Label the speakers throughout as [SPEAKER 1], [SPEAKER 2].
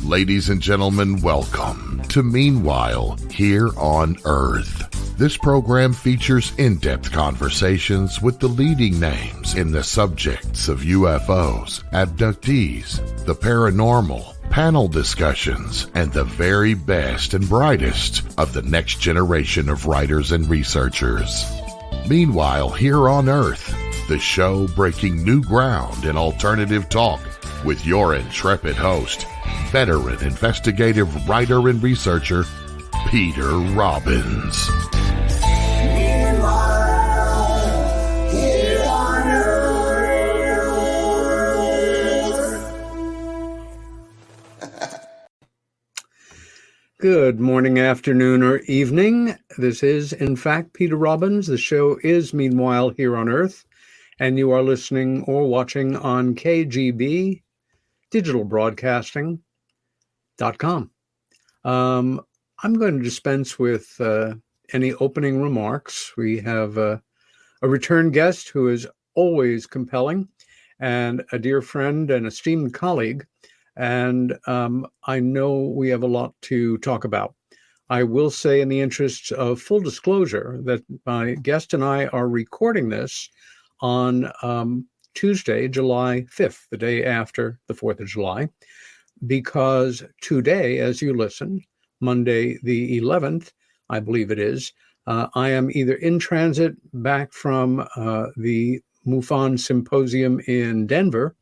[SPEAKER 1] Ladies and gentlemen, welcome to Meanwhile Here on Earth. This program features in-depth conversations with the leading names in the subjects of UFOs, abductees, the paranormal, panel discussions, and the very best and brightest of the next generation of writers and researchers. Meanwhile Here on Earth, the show breaking new ground in alternative talk with your intrepid host, veteran investigative writer and researcher, Peter Robbins.
[SPEAKER 2] Good morning, afternoon, or evening. This is, in fact, Peter Robbins. The show is Meanwhile Here on Earth, and you are listening or watching on KGB Digital Broadcasting.com. I'm going to dispense with any opening remarks. We have a return guest who is always compelling, and a dear friend and esteemed colleague. And I know we have a lot to talk about. I will say, in the interests of full disclosure, that my guest and I are recording this on Tuesday, July 5th, the day after the 4th of July, because today, as you listen, Monday the 11th, I believe it is, I am either in transit back from the MUFON Symposium in Denver,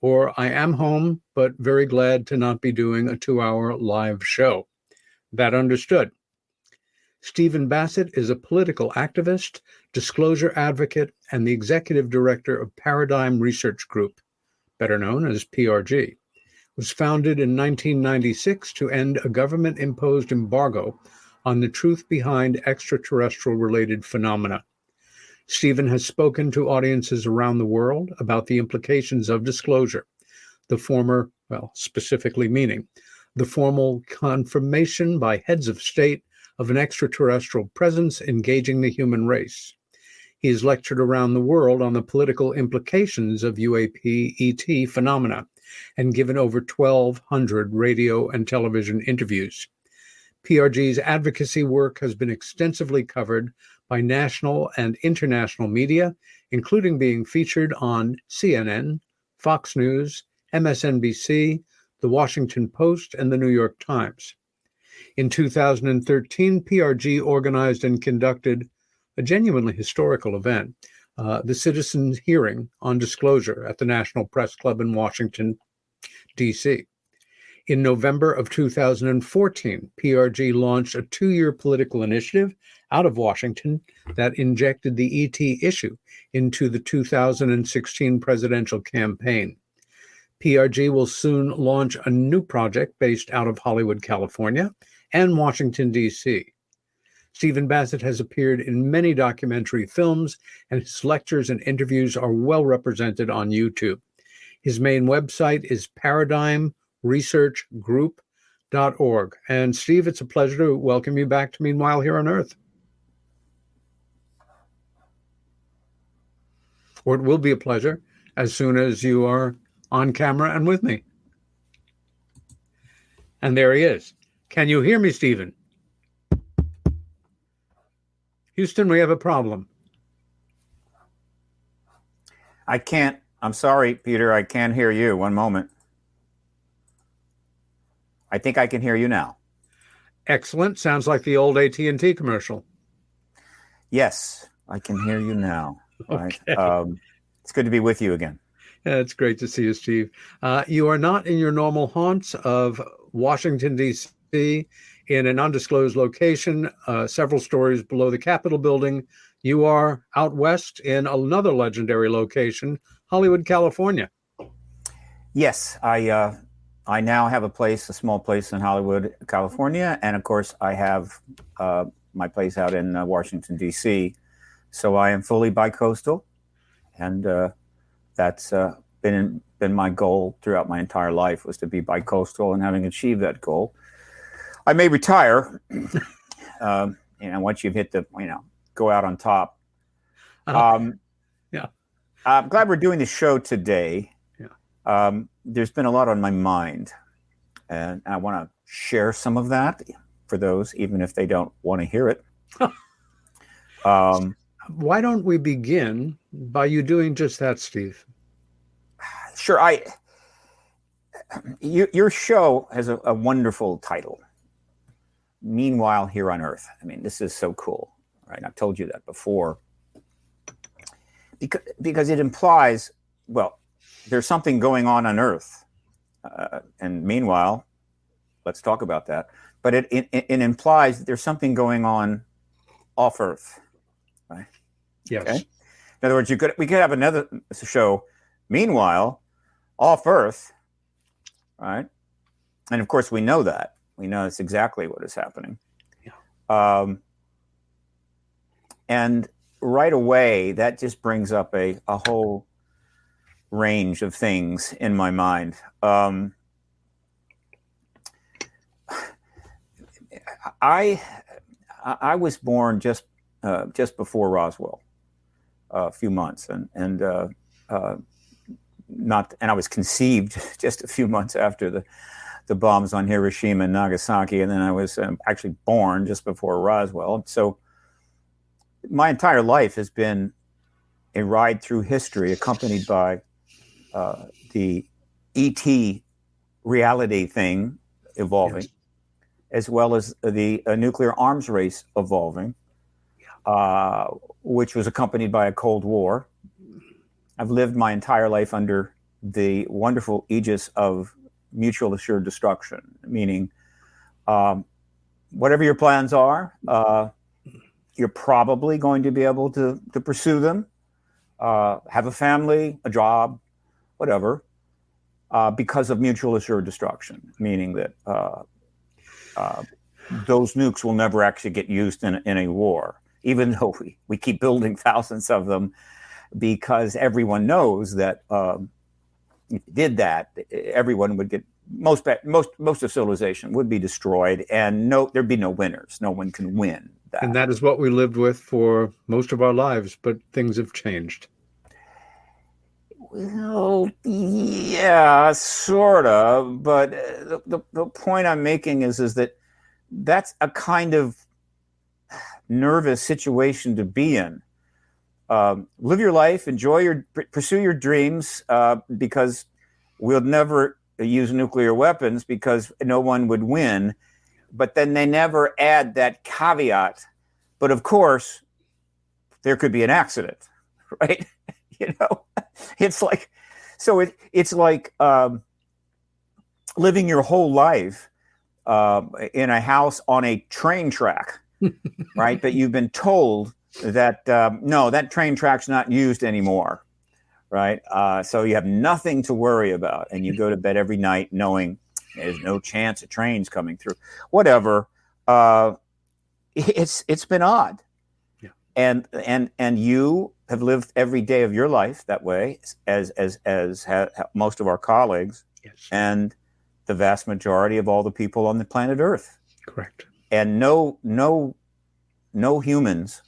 [SPEAKER 2] or I am home, but very glad to not be doing a 2-hour live show. That understood. Stephen Bassett is a political activist, disclosure advocate, and the executive director of Paradigm Research Group, better known as PRG. It was founded in 1996 to end a government-imposed embargo on the truth behind extraterrestrial-related phenomena. Stephen has spoken to audiences around the world about the implications of disclosure, specifically meaning the formal confirmation by heads of state of an extraterrestrial presence engaging the human race. He has lectured around the world on the political implications of UAP-ET phenomena and given over 1,200 radio and television interviews. PRG's advocacy work has been extensively covered by national and international media, including being featured on CNN, Fox News, MSNBC, The Washington Post, and The New York Times. In 2013, PRG organized and conducted a genuinely historical event, the Citizens' Hearing on Disclosure at the National Press Club in Washington, D.C. In November of 2014, PRG launched a 2-year political initiative out of Washington that injected the ET issue into the 2016 presidential campaign. PRG will soon launch a new project based out of Hollywood, California, and Washington, D.C. Stephen Bassett has appeared in many documentary films, and his lectures and interviews are well represented on YouTube. His main website is paradigmresearchgroup.org. And Steve, it's a pleasure to welcome you back to Meanwhile Here on Earth. Or it will be a pleasure as soon as you are on camera and with me. And there he is. Can you hear me, Stephen? Houston, we have a problem.
[SPEAKER 3] I can't. I'm sorry, Peter. I can't hear you. One moment. I think I can hear you now.
[SPEAKER 2] Excellent. Sounds like the old AT&T commercial.
[SPEAKER 3] Yes, I can hear you now.
[SPEAKER 2] Okay.
[SPEAKER 3] Right. It's good to be with you again.
[SPEAKER 2] Yeah, it's great to see you, Steve. You are not in your normal haunts of Washington, D.C., in an undisclosed location, several stories below the Capitol building. You are out west in another legendary location, Hollywood, California.
[SPEAKER 3] Yes, I now have a small place in Hollywood, California, and of course I have my place out in Washington, D.C., so I am fully bicoastal, and that's been my goal throughout my entire life, was to be bicoastal, and having achieved that goal, I may retire, once you've hit go out on top.
[SPEAKER 2] Yeah.
[SPEAKER 3] I'm glad we're doing the show today.
[SPEAKER 2] Yeah.
[SPEAKER 3] there's been a lot on my mind, and I want to share some of that for those, even if they don't want to hear it.
[SPEAKER 2] Why don't we begin by you doing just that, Steve?
[SPEAKER 3] Sure. Your show has a wonderful title. Meanwhile, here on Earth. I mean, this is so cool, right? I've told you that before. Because it implies, well, there's something going on Earth. And meanwhile, let's talk about that. But it implies that there's something going on off Earth, right?
[SPEAKER 2] Yes.
[SPEAKER 3] Okay? In other words, we could have another show, Meanwhile, off Earth, right? And of course, we know that. We know it's exactly what is happening. Yeah. And right away, that just brings up a whole range of things in my mind. I was born just before Roswell, a few months, and I was conceived just a few months after the bombs on Hiroshima and Nagasaki, and then I was actually born just before Roswell. So my entire life has been a ride through history, accompanied by the ET reality thing evolving, yes, as well as the nuclear arms race evolving, which was accompanied by a Cold War. I've lived my entire life under the wonderful aegis of mutual assured destruction, meaning whatever your plans are, you're probably going to be able to pursue them, have a family, a job, whatever, because of mutual assured destruction, meaning that those nukes will never actually get used in a war, even though we keep building thousands of them, because everyone knows that if you did that, everyone would get most of civilization would be destroyed, and there'd be no winners. No one can win that.
[SPEAKER 2] And that is what we lived with for most of our lives, but things have changed.
[SPEAKER 3] Well, yeah, sort of. But the point I'm making is that that's a kind of nervous situation to be in. Live your life, pursue your dreams, because we'll never use nuclear weapons because no one would win. But then they never add that caveat. But of course, there could be an accident, right? It's like, so it's like living your whole life in a house on a train track, right? But you've been told that no, that train track's not used anymore, right? So you have nothing to worry about, and you go to bed every night knowing there's no chance a train's coming through. Whatever. It's been odd, yeah. And you have lived every day of your life that way, as most of our colleagues, yes, and the vast majority of all the people on the planet Earth.
[SPEAKER 2] Correct.
[SPEAKER 3] And no humans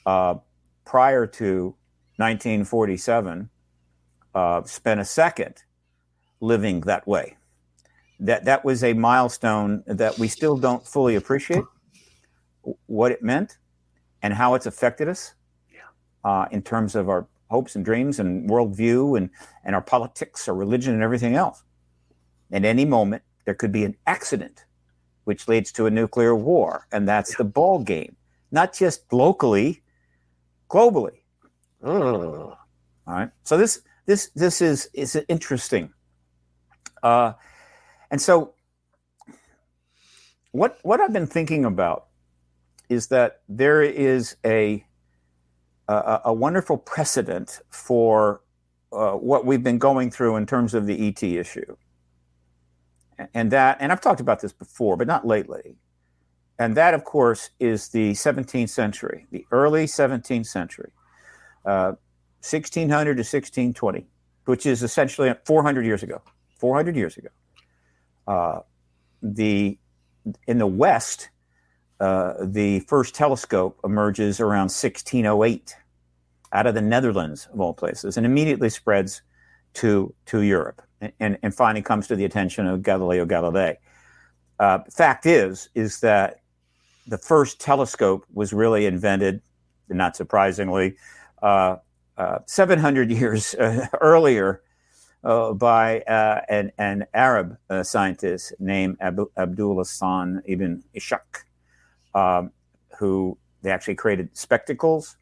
[SPEAKER 3] prior to 1947 spent a second living that way. That was a milestone that we still don't fully appreciate what it meant and how it's affected us, in terms of our hopes and dreams and worldview and our politics, our religion, and everything else. At any moment, there could be an accident which leads to a nuclear war, and that's the ball game. Not just locally, globally. All right. So this is interesting. And so what I've been thinking about is that there is a wonderful precedent for what we've been going through in terms of the ET issue. And I've talked about this before, but not lately. And that, of course, is the 17th century, the early 17th century, 1600 to 1620, which is essentially 400 years ago. 400 years ago. In the West, the first telescope emerges around 1608 out of the Netherlands, of all places, and immediately spreads to Europe, and finally comes to the attention of Galileo Galilei. Fact is that the first telescope was really invented, not surprisingly, 700 years earlier by an Arab scientist named Abdul Hassan ibn Ishaq, who they actually created spectacles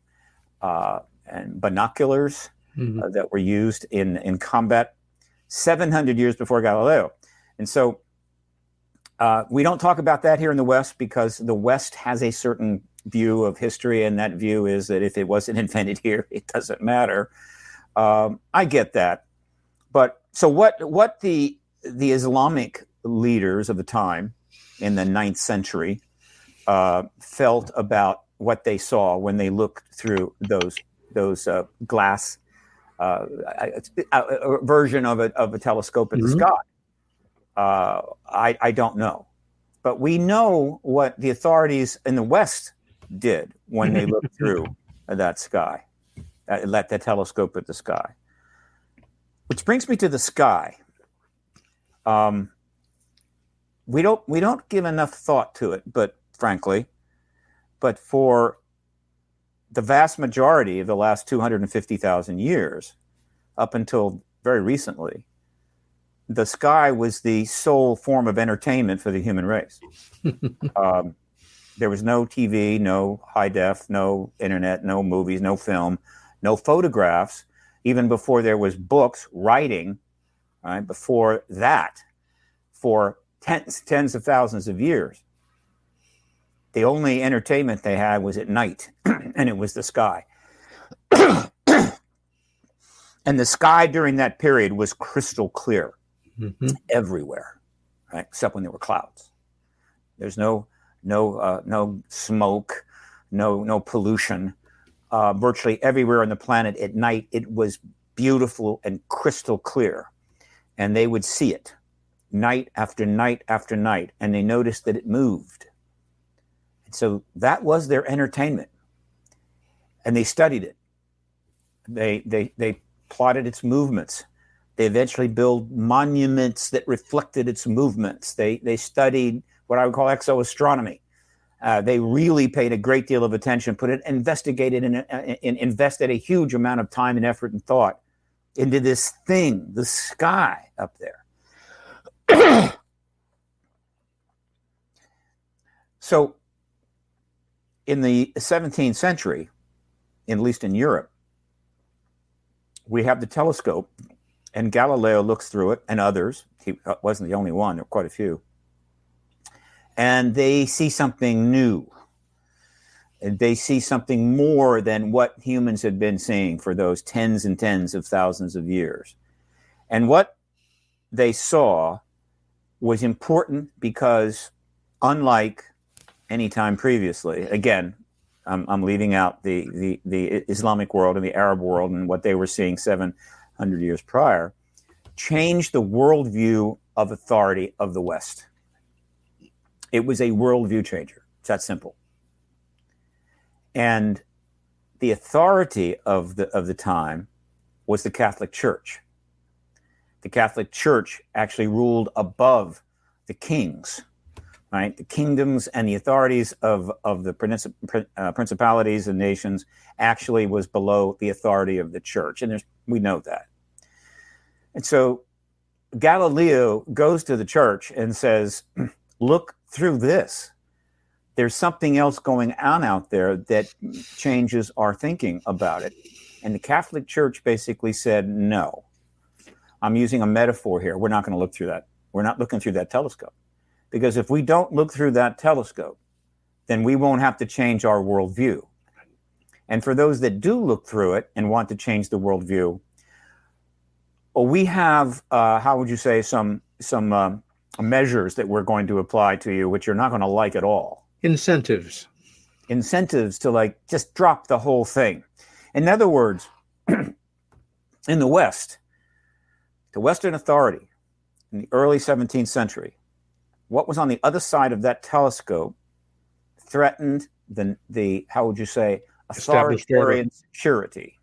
[SPEAKER 3] and binoculars that were used in combat 700 years before Galileo. And so we don't talk about that here in the West because the West has a certain view of history, and that view is that if it wasn't invented here, it doesn't matter. I get that. But so what the Islamic leaders of the time in the 9th century felt about what they saw when they looked through those glass version of a telescope at the sky, I don't know. But we know what the authorities in the West did when they looked through that sky, that telescope at the sky. Which brings me to the sky. We don't give enough thought to it, but frankly, for the vast majority of the last 250,000 years, up until very recently, the sky was the sole form of entertainment for the human race. There was no TV, no high def, no internet, no movies, no film, no photographs. Even before there was books, writing, right? Before that, for tens of thousands of years, the only entertainment they had was at night, and it was the sky. And the sky during that period was crystal clear everywhere, right? Except when there were clouds. There's no smoke, no pollution. Virtually everywhere on the planet at night, it was beautiful and crystal clear. And they would see it night after night after night, and they noticed that it moved. And so that was their entertainment. And they studied it. They plotted its movements. They eventually built monuments that reflected its movements. They studied what I would call exoastronomy. They really paid a great deal of attention, investigated and invested a huge amount of time and effort and thought into this thing, the sky up there. So in the 17th century, at least in Europe, we have the telescope, and Galileo looks through it, and others. He wasn't the only one. There were quite a few. And they see something new. And they see something more than what humans had been seeing for those tens and tens of thousands of years. And what they saw was important because, unlike any time previously, again, I'm leaving out the Islamic world and the Arab world and what they were seeing 700 years prior, changed the worldview of authority of the West. It was a worldview changer. It's that simple. And the authority of the time was the Catholic Church. The Catholic Church actually ruled above the kings, right? The kingdoms and the authorities of the principalities and nations actually was below the authority of the church. And we know that. And so Galileo goes to the church and says, look through this. There's something else going on out there that changes our thinking about it. And the Catholic Church basically said, no. I'm using a metaphor here. We're not going to look through that. We're not looking through that telescope. Because if we don't look through that telescope, then we won't have to change our worldview. And for those that do look through it and want to change the worldview, we have, how would you say, some measures that we're going to apply to you, which you're not going to like at all.
[SPEAKER 2] Incentives
[SPEAKER 3] to just drop the whole thing. In other words, in the West, the Western authority in the early 17th century, what was on the other side of that telescope threatened the how would you say, authoritarian security,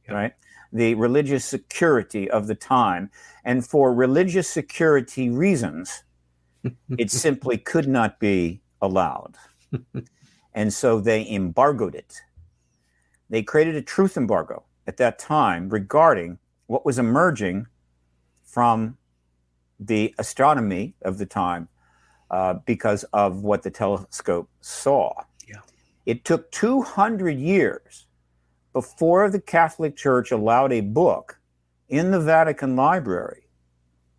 [SPEAKER 3] right? the religious security of the time. And for religious security reasons, it simply could not be allowed. And so they embargoed it. They created a truth embargo at that time regarding what was emerging from the astronomy of the time because of what the telescope saw.
[SPEAKER 2] Yeah.
[SPEAKER 3] It took 200 years before the Catholic Church allowed a book in the Vatican Library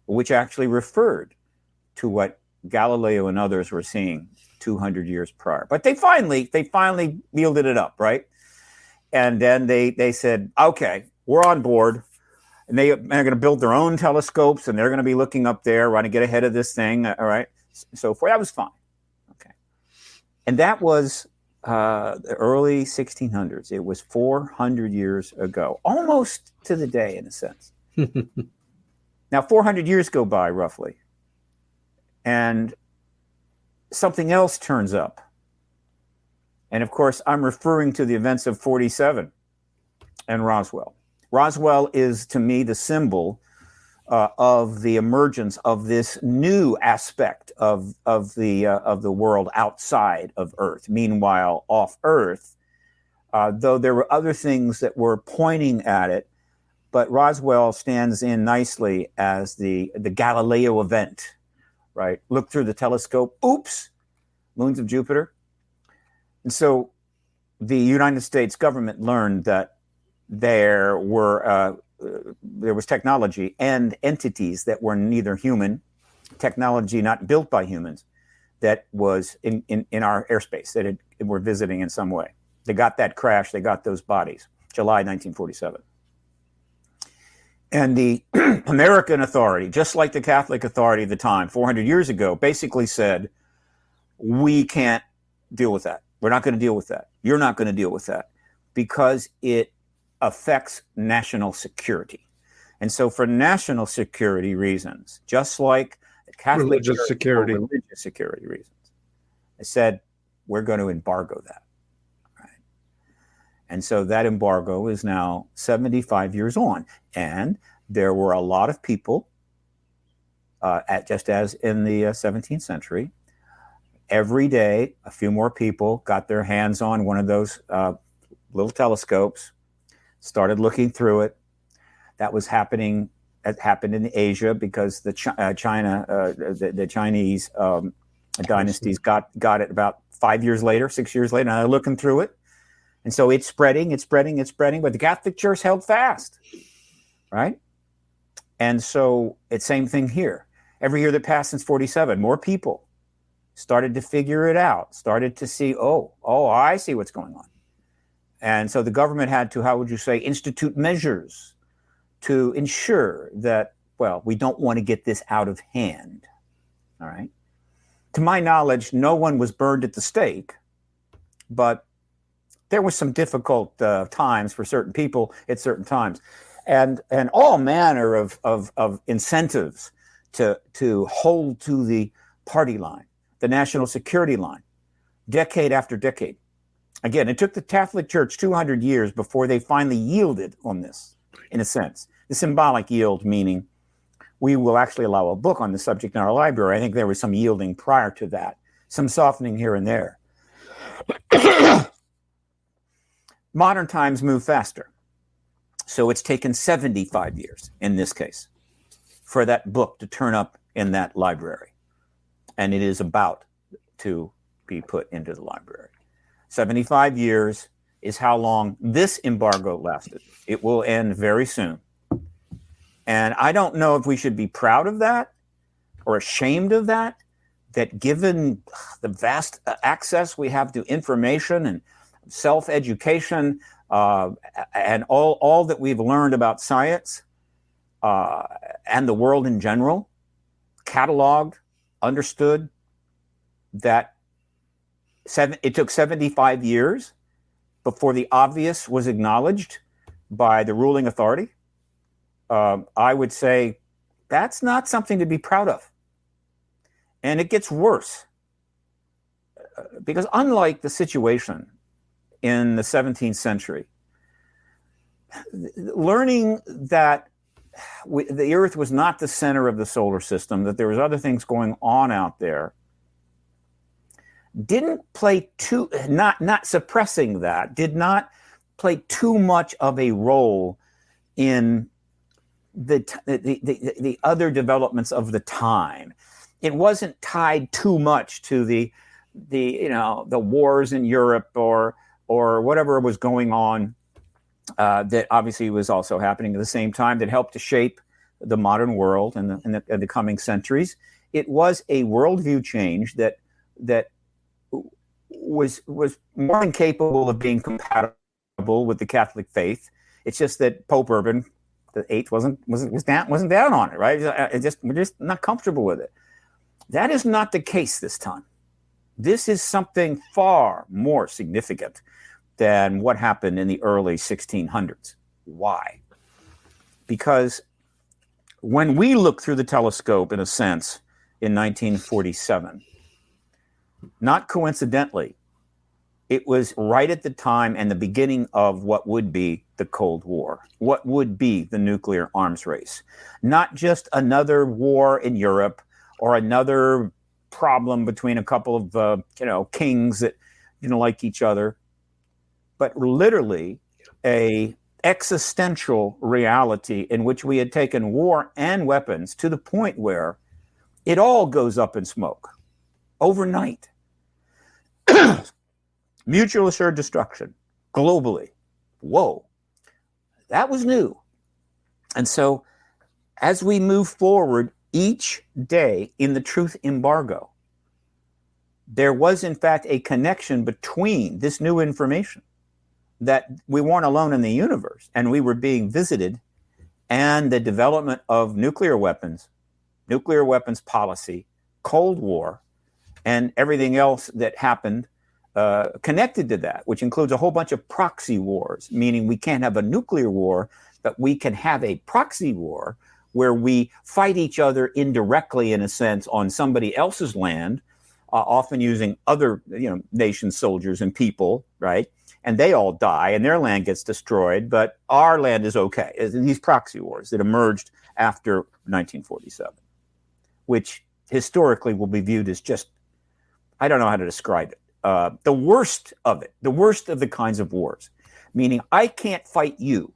[SPEAKER 3] which actually referred to what Galileo and others were seeing 200 years prior. But they finally yielded it up, right? And then they said, okay, we're on board. And they're going to build their own telescopes, and they're going to be looking up there, trying to get ahead of this thing, all right? So that was fine. Okay. And that was the early 1600s. It was 400 years ago, almost to the day in a sense. Now, 400 years go by, roughly, and something else turns up. And, of course, I'm referring to the events of 47 and Roswell. Roswell is, to me, the symbol of the emergence of this new aspect of the world outside of Earth. Meanwhile, off Earth, though there were other things that were pointing at it, but Roswell stands in nicely as the Galileo event, right? Look through the telescope, oops, moons of Jupiter. And so the United States government learned that there was technology and entities that were neither human, technology not built by humans, that was in our airspace, that were visiting in some way. They got that crash, they got those bodies, July 1947. And the American authority, just like the Catholic authority at the time, 400 years ago, basically said, we can't deal with that. We're not going to deal with that. You're not going to deal with that because it affects national security. And so for national security reasons, just like the Catholic
[SPEAKER 2] religious
[SPEAKER 3] Church,
[SPEAKER 2] security.
[SPEAKER 3] for religious security reasons, they said, we're going to embargo that. Right? And so that embargo is now 75 years on. And there were a lot of people, just as in the 17th century, every day, a few more people got their hands on one of those little telescopes, started looking through it. That was happening. It happened in Asia because the Chinese dynasties got it about 6 years later. Now they're looking through it, and so it's spreading. But the Catholic Church held fast, right? And so it's same thing here. Every year that passed since 47, more people started to figure it out. Started to see, oh, I see what's going on. And so the government had to, how would you say, institute measures to ensure that, well, we don't want to get this out of hand. All right. To my knowledge, no one was burned at the stake, but there were some difficult times for certain people at certain times, and all manner of incentives to hold to the party line, the national security line, decade after decade. Again, it took the Catholic Church 200 years before they finally yielded on this, in a sense. The symbolic yield, meaning we will actually allow a book on the subject in our library. I think there was some yielding prior to that, some softening here and there. Modern times move faster. So it's taken 75 years, in this case, for that book to turn up in that library. And it is about to be put into the library. 75 years is how long this embargo lasted. It will end very soon. And I don't know if we should be proud of that or ashamed of that given the vast access we have to information and self-education and all that we've learned about science and the world in general, cataloged, understood, that it took 75 years before the obvious was acknowledged by the ruling authority. I would say that's not something to be proud of. And it gets worse because unlike the situation in the 17th century, learning that the Earth was not the center of the solar system, that there was other things going on out there, didn't play not suppressing that, did not play too much of a role in the other developments of the time. It wasn't tied too much to the wars in Europe or whatever was going on that obviously was also happening at the same time, that helped to shape the modern world in the coming centuries. It was a worldview change that was more than capable of being compatible with the Catholic faith. It's just that Pope Urban VIII wasn't down on it, right? We're just not comfortable with it. That is not the case this time. This is something far more significant than what happened in the early 1600s. Why? Because when we look through the telescope, in a sense, in 1947, not coincidentally, it was right at the time and the beginning of what would be the Cold War, what would be the nuclear arms race. Not just another war in Europe or another problem between a couple of kings that didn't like each other, but literally a existential reality in which we had taken war and weapons to the point where it all goes up in smoke overnight. Mutual assured destruction globally. Whoa, that was new. And so as we move forward each day in the truth embargo, there was in fact a connection between this new information that we weren't alone in the universe and we were being visited, and the development of nuclear weapons policy, Cold War, and everything else that happened connected to that, which includes a whole bunch of proxy wars, meaning we can't have a nuclear war, but we can have a proxy war where we fight each other indirectly, in a sense, on somebody else's land, often using other nations' soldiers and people, right? And they all die and their land gets destroyed, but our land is okay. These proxy wars that emerged after 1947, which historically will be viewed as just, I don't know how to describe it, the worst of it, the worst of the kinds of wars, meaning I can't fight you,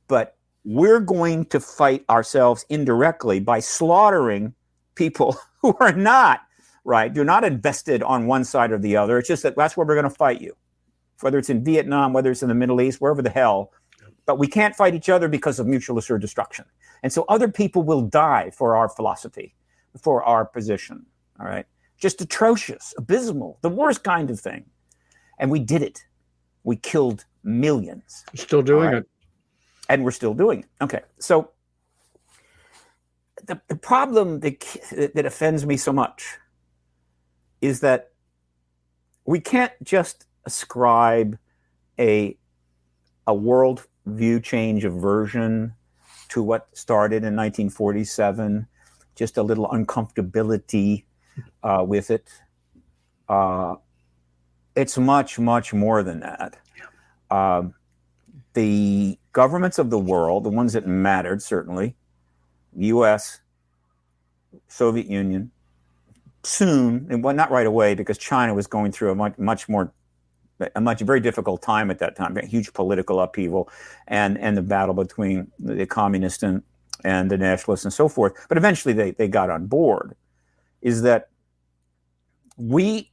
[SPEAKER 3] but we're going to fight ourselves indirectly by slaughtering people who are not, right? They're not invested on one side or the other. It's just that's where we're going to fight you, whether it's in Vietnam, whether it's in the Middle East, wherever the hell. But we can't fight each other because of mutual assured destruction. And so other people will die for our philosophy, for our position, all right? Just atrocious, abysmal, the worst kind of thing. And we did it. We killed millions.
[SPEAKER 2] Still doing it.
[SPEAKER 3] And we're still doing it. Okay, so the problem that offends me so much is that we can't just ascribe a world view change of version to what started in 1947, just a little uncomfortability with it. It's much, much more than that. The governments of the world, the ones that mattered, certainly, U.S., Soviet Union, soon, and well, not right away, because China was going through a very difficult time at that time, a huge political upheaval, and the battle between the communists and the nationalists and so forth. But eventually they got on board. Is that we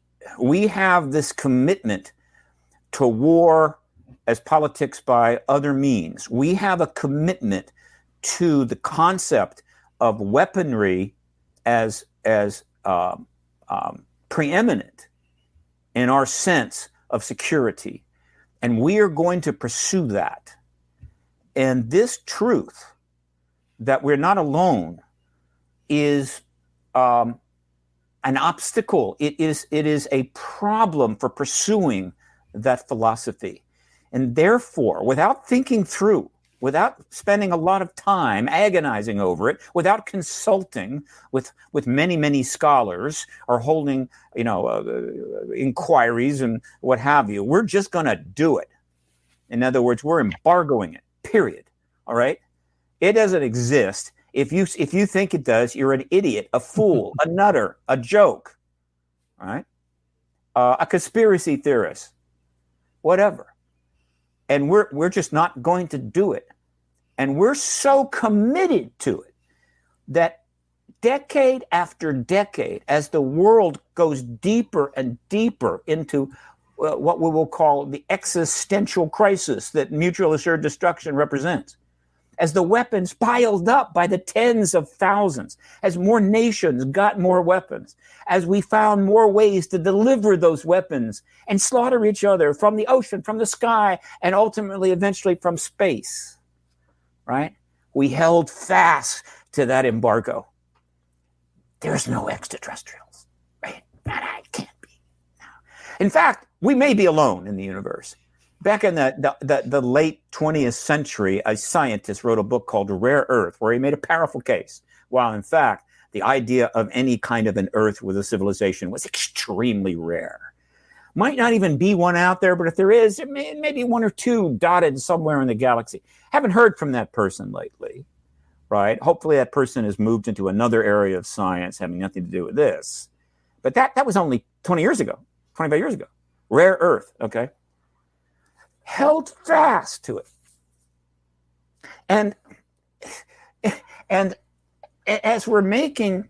[SPEAKER 3] have this commitment to war as politics by other means. We have a commitment to the concept of weaponry as preeminent in our sense of security. And we are going to pursue that. And this truth that we're not alone is an obstacle. It is a problem for pursuing that philosophy. And therefore, without thinking through, without spending a lot of time agonizing over it, without consulting with many, many scholars or holding, inquiries and what have you, we're just going to do it. In other words, we're embargoing it. period. All right? It doesn't exist. If you think it does, you're an idiot, a fool, a nutter, a joke. All right? A conspiracy theorist, whatever. And we're just not going to do it. And we're so committed to it that decade after decade, as the world goes deeper and deeper into what we will call the existential crisis that mutual assured destruction represents, as the weapons piled up by the tens of thousands, as more nations got more weapons, as we found more ways to deliver those weapons and slaughter each other from the ocean, from the sky, and ultimately, eventually from space, right? We held fast to that embargo. There's no extraterrestrials, right? That can't be. No. In fact, we may be alone in the universe. Back in the late 20th century, a scientist wrote a book called Rare Earth, where he made a powerful case. While in fact, the idea of any kind of an Earth with a civilization was extremely rare. Might not even be one out there, but if there is, it may be one or two dotted somewhere in the galaxy. Haven't heard from that person lately, right? Hopefully that person has moved into another area of science having nothing to do with this. But that was only 20 years ago, 25 years ago. Rare Earth, okay? Held fast to it. And as we're making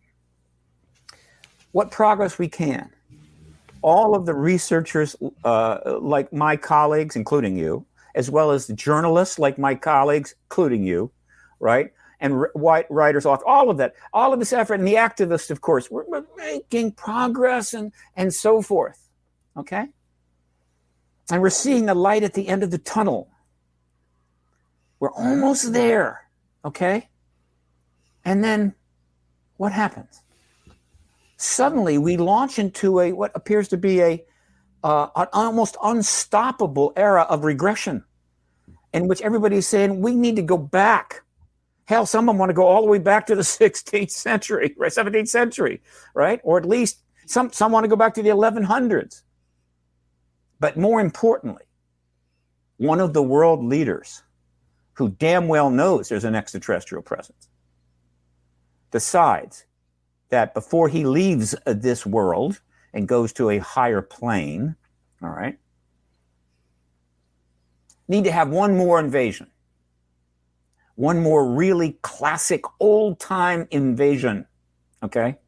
[SPEAKER 3] what progress we can, all of the researchers, like my colleagues, including you, as well as the journalists like my colleagues, including you, right? And writers, authors, all of this effort, and the activists, of course, we're making progress and so forth, okay? And we're seeing the light at the end of the tunnel. We're almost there, okay? And then what happens? Suddenly we launch into what appears to be an almost unstoppable era of regression in which everybody's saying we need to go back. Hell, some of them want to go all the way back to the 16th century, right? 17th century, right? Or at least some want to go back to the 1100s. But more importantly, one of the world leaders who damn well knows there's an extraterrestrial presence decides that before he leaves this world and goes to a higher plane, all right, need to have one more invasion, one more really classic old-time invasion, okay?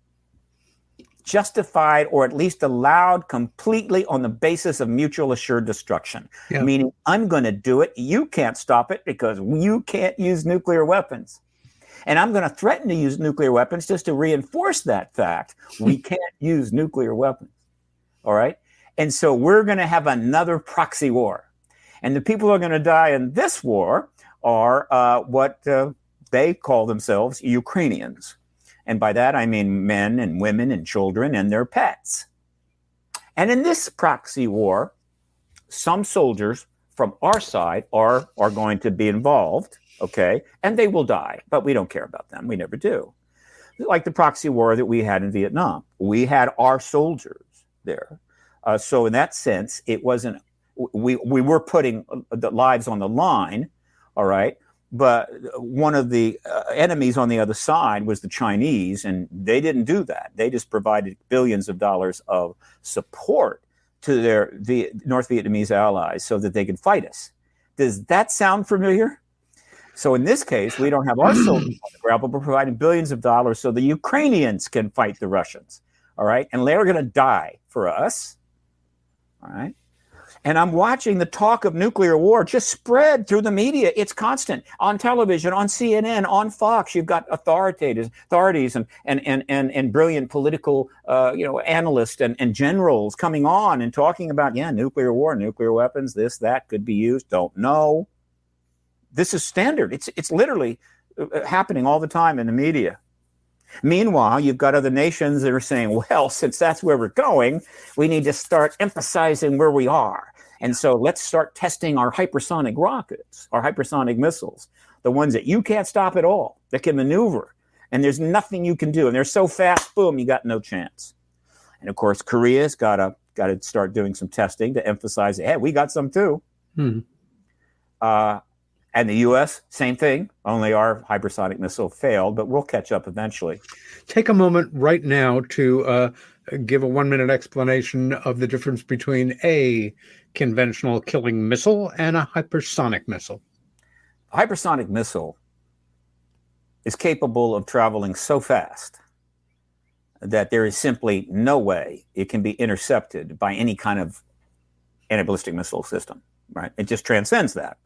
[SPEAKER 3] Justified or at least allowed completely on the basis of mutual assured destruction. Yeah. Meaning, I'm going to do it. You can't stop it because you can't use nuclear weapons. And I'm going to threaten to use nuclear weapons just to reinforce that fact. We can't use nuclear weapons. All right? And so we're going to have another proxy war. And the people who are going to die in this war are what they call themselves Ukrainians. And by that, I mean men and women and children and their pets. And in this proxy war, some soldiers from our side are going to be involved, okay? And they will die, but we don't care about them. We never do. Like the proxy war that we had in Vietnam. We had our soldiers there. So in that sense, it wasn't, we were putting the lives on the line, all right? But one of the enemies on the other side was the Chinese, and they didn't do that. They just provided billions of dollars of support to their North Vietnamese allies so that they could fight us. Does that sound familiar? So in this case, we don't have our soldiers on the ground, but we're providing billions of dollars so the Ukrainians can fight the Russians, all right? And they're going to die for us, all right? And I'm watching the talk of nuclear war just spread through the media. It's constant on television, on CNN, on Fox. You've got authorities and brilliant political analysts and generals coming on and talking about, nuclear war, nuclear weapons, this, that could be used. Don't know. This is standard. It's literally happening all the time in the media. Meanwhile, you've got other nations that are saying, well, since that's where we're going, we need to start emphasizing where we are. And so let's start testing our hypersonic rockets, our hypersonic missiles, the ones that you can't stop at all, that can maneuver. And there's nothing you can do. And they're so fast, boom, you got no chance. And of course, Korea's got to start doing some testing to emphasize, hey, we got some too. And the U.S., same thing, only our hypersonic missile failed, but we'll catch up eventually.
[SPEAKER 2] Take a moment right now to give a 1-minute explanation of the difference between a conventional killing missile and a hypersonic missile.
[SPEAKER 3] A hypersonic missile is capable of traveling so fast that there is simply no way it can be intercepted by any kind of anti-ballistic missile system, right? It just transcends that.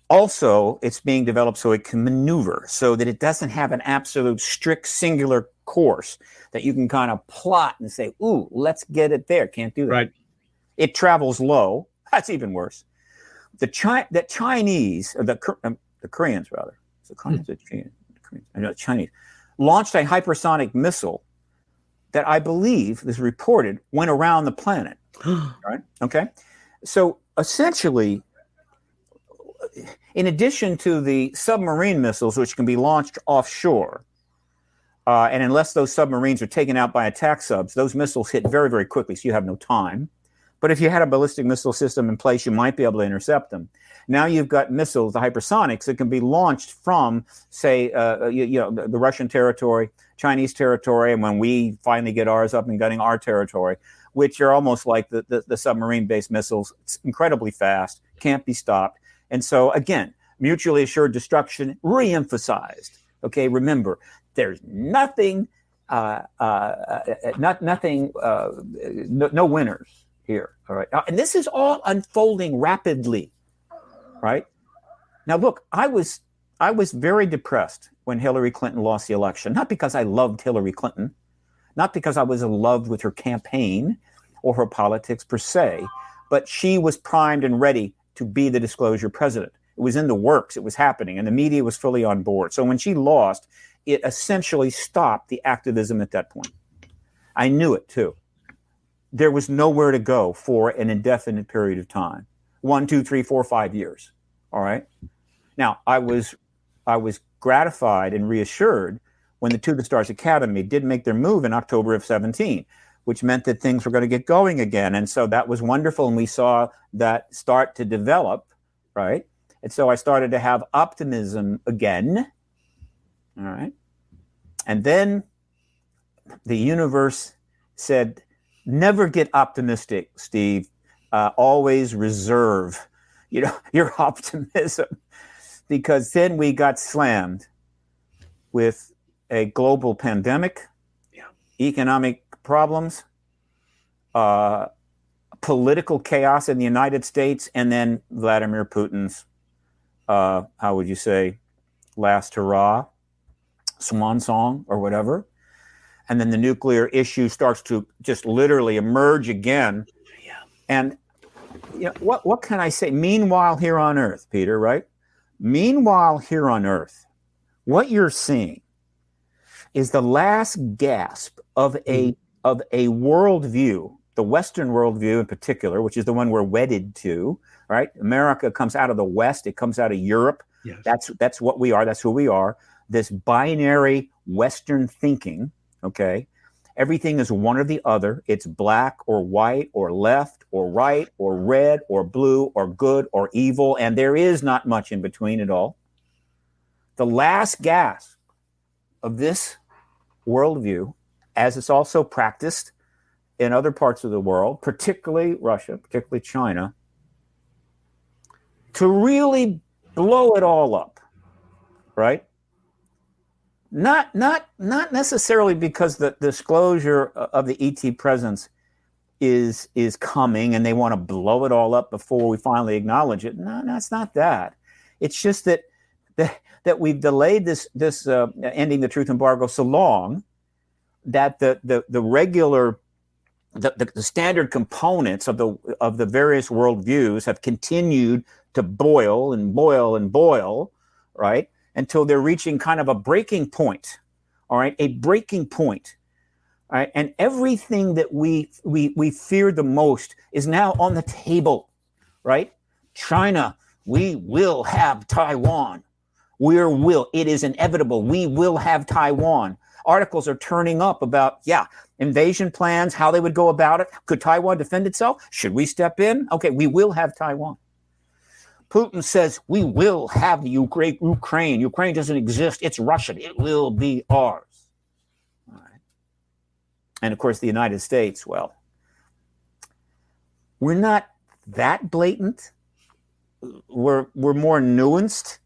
[SPEAKER 3] Also, it's being developed so it can maneuver, so that it doesn't have an absolute strict singular course that you can kind of plot and say, ooh, let's get it there. Can't do that.
[SPEAKER 2] Right.
[SPEAKER 3] It travels low. That's even worse. The Chinese, or the Koreans rather, the Chinese, launched a hypersonic missile that I believe is reported went around the planet. Right? Okay. So essentially, in addition to the submarine missiles, which can be launched offshore, and unless those submarines are taken out by attack subs, those missiles hit very, very quickly, so you have no time. But if you had a ballistic missile system in place, you might be able to intercept them. Now you've got missiles, the hypersonics, that can be launched from, say, the Russian territory, Chinese territory, and when we finally get ours up and gunning, our territory, which are almost like the submarine-based missiles. It's incredibly fast, can't be stopped. And so, again, mutually assured destruction reemphasized. Okay, remember, there's nothing, no winners here. All right, and this is all unfolding rapidly. Right now, look, I was very depressed when Hillary Clinton lost the election. Not because I loved Hillary Clinton, not because I was in love with her campaign or her politics per se, but she was primed and ready to be the disclosure president. It was in the works. It was happening, and the media was fully on board. So when she lost, it essentially stopped the activism at that point. I knew it, too. There was nowhere to go for an indefinite period of time. 1, 2, 3, 4, 5 years. All right. Now, I was gratified and reassured when the To the Stars Academy did make their move in October of 17, which meant that things were going to get going again. And so that was wonderful. And we saw that start to develop, right? And so I started to have optimism again. All right. And then the universe said, never get optimistic, Steve. Always reserve, your optimism, because then we got slammed with a global pandemic, economic problems, political chaos in the United States, and then Vladimir Putin's, how would you say, last hurrah, swan song or whatever. And then the nuclear issue starts to just literally emerge again. Yeah. And what can I say? Meanwhile, here on Earth, Peter, right? Meanwhile, here on Earth, what you're seeing is the last gasp of a worldview, the Western worldview in particular, which is the one we're wedded to, right? America comes out of the West. It comes out of Europe. Yes. That's what we are. That's who we are. This binary Western thinking, okay? Everything is one or the other. It's black or white or left or right or red or blue or good or evil, and there is not much in between at all. The last gasp of this worldview, as it's also practiced in other parts of the world, particularly Russia, particularly China, to really blow it all up, right? Not necessarily because the disclosure of the ET presence is coming and they want to blow it all up before we finally acknowledge it. No, it's not that. It's just that we've delayed this ending the truth embargo so long that the regular the standard components of the various worldviews have continued to boil and boil and boil, right? Until they're reaching kind of a breaking point, all right? A breaking point, all right? And everything that we feared the most is now on the table, right? China, we will have Taiwan. It is inevitable. We will have Taiwan. Articles are turning up about, invasion plans, how they would go about it. Could Taiwan defend itself? Should we step in? Okay, we will have Taiwan. Putin says, we will have the Ukraine. Ukraine doesn't exist. It's Russian. It will be ours. All right. And of course, the United States, well, we're not that blatant. We're more nuanced.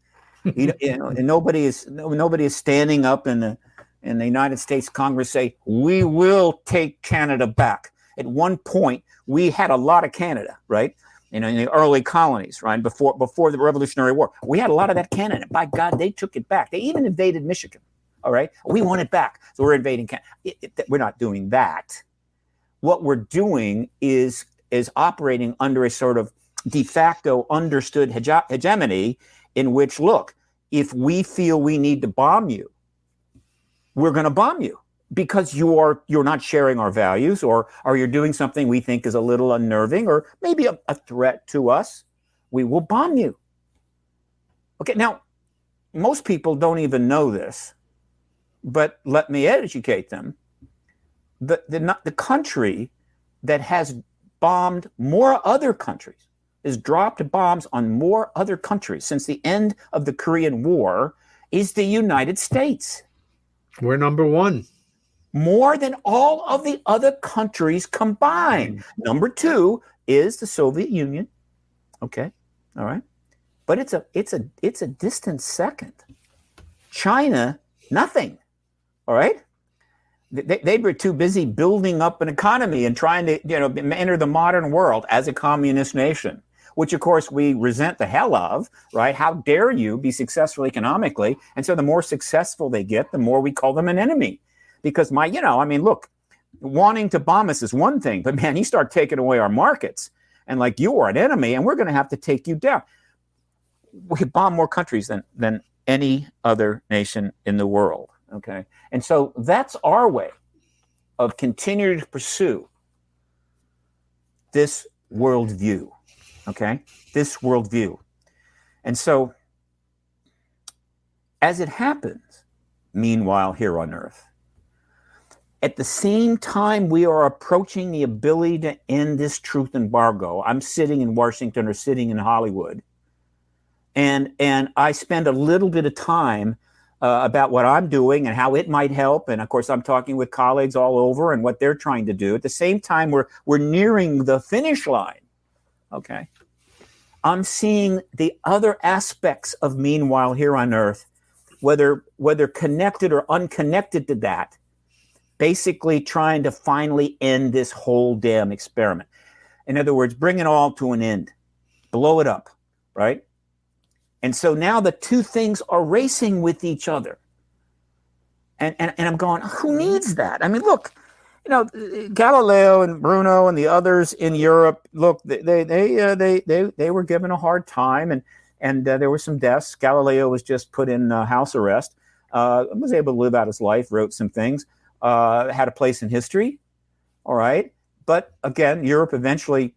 [SPEAKER 3] And nobody is standing up in the United States Congress say, we will take Canada back. At one point, we had a lot of Canada, right? In the early colonies, right? Before the Revolutionary War. We had a lot of that Canada. By God, they took it back. They even invaded Michigan, all right? We want it back, so we're invading Canada. We're not doing that. What we're doing is operating under a sort of de facto understood hegemony in which, look, if we feel we need to bomb you, we're going to bomb you because you're not sharing our values, or you're doing something we think is a little unnerving or maybe a threat to us. We will bomb you. Okay, now, most people don't even know this, but let me educate them. The country that has bombed more other countries, has dropped bombs on more other countries since the end of the Korean War, is the United States.
[SPEAKER 2] We're number one.
[SPEAKER 3] More than all of the other countries combined. Number two is the Soviet Union. Okay, all right, but it's a distant second. China, nothing. All right, they were too busy building up an economy and trying to enter the modern world as a communist nation, which of course we resent the hell of. Right? How dare you be successful economically? And so the more successful they get, the more we call them an enemy. Because look, wanting to bomb us is one thing, but man, you start taking away our markets and like you are an enemy and we're going to have to take you down. We bomb more countries than any other nation in the world. Okay. And so that's our way of continuing to pursue this worldview. Okay. This worldview. And so as it happens, meanwhile, here on Earth, at the same time we are approaching the ability to end this truth embargo, I'm sitting in Washington or sitting in Hollywood, and I spend a little bit of time about what I'm doing and how it might help. And of course, I'm talking with colleagues all over and what they're trying to do. At the same time, we're nearing the finish line. Okay, I'm seeing the other aspects of meanwhile here on Earth, whether connected or unconnected to that, basically trying to finally end this whole damn experiment. In other words, bring it all to an end, blow it up, right? And so now the two things are racing with each other. And I'm going, who needs that? I mean, look, Galileo and Bruno and the others in Europe, look, they were given a hard time, and there were some deaths. Galileo was just put in house arrest, was able to live out his life, wrote some things. Had a place in history, all right. But again, Europe eventually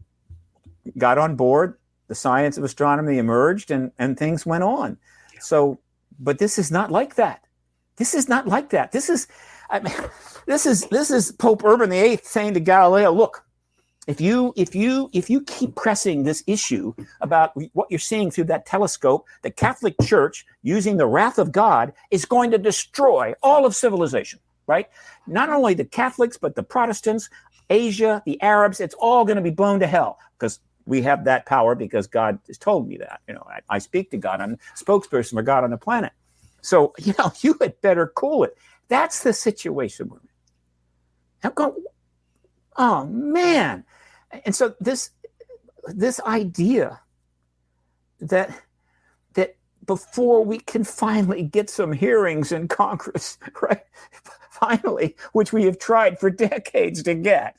[SPEAKER 3] got on board. The science of astronomy emerged, and things went on. So, but this is not like that. This is not like that. This is Pope Urban VIII saying to Galileo, look, if you keep pressing this issue about what you're seeing through that telescope, the Catholic Church, using the wrath of God, is going to destroy all of civilization. Right? Not only the Catholics, but the Protestants, Asia, the Arabs, it's all going to be blown to hell because we have that power because God has told me that. I speak to God. I'm a spokesperson for God on the planet. So, you had better cool it. That's the situation we're in. I'm going, oh, man. And so this idea that before we can finally get some hearings in Congress, right? Finally, which we have tried for decades to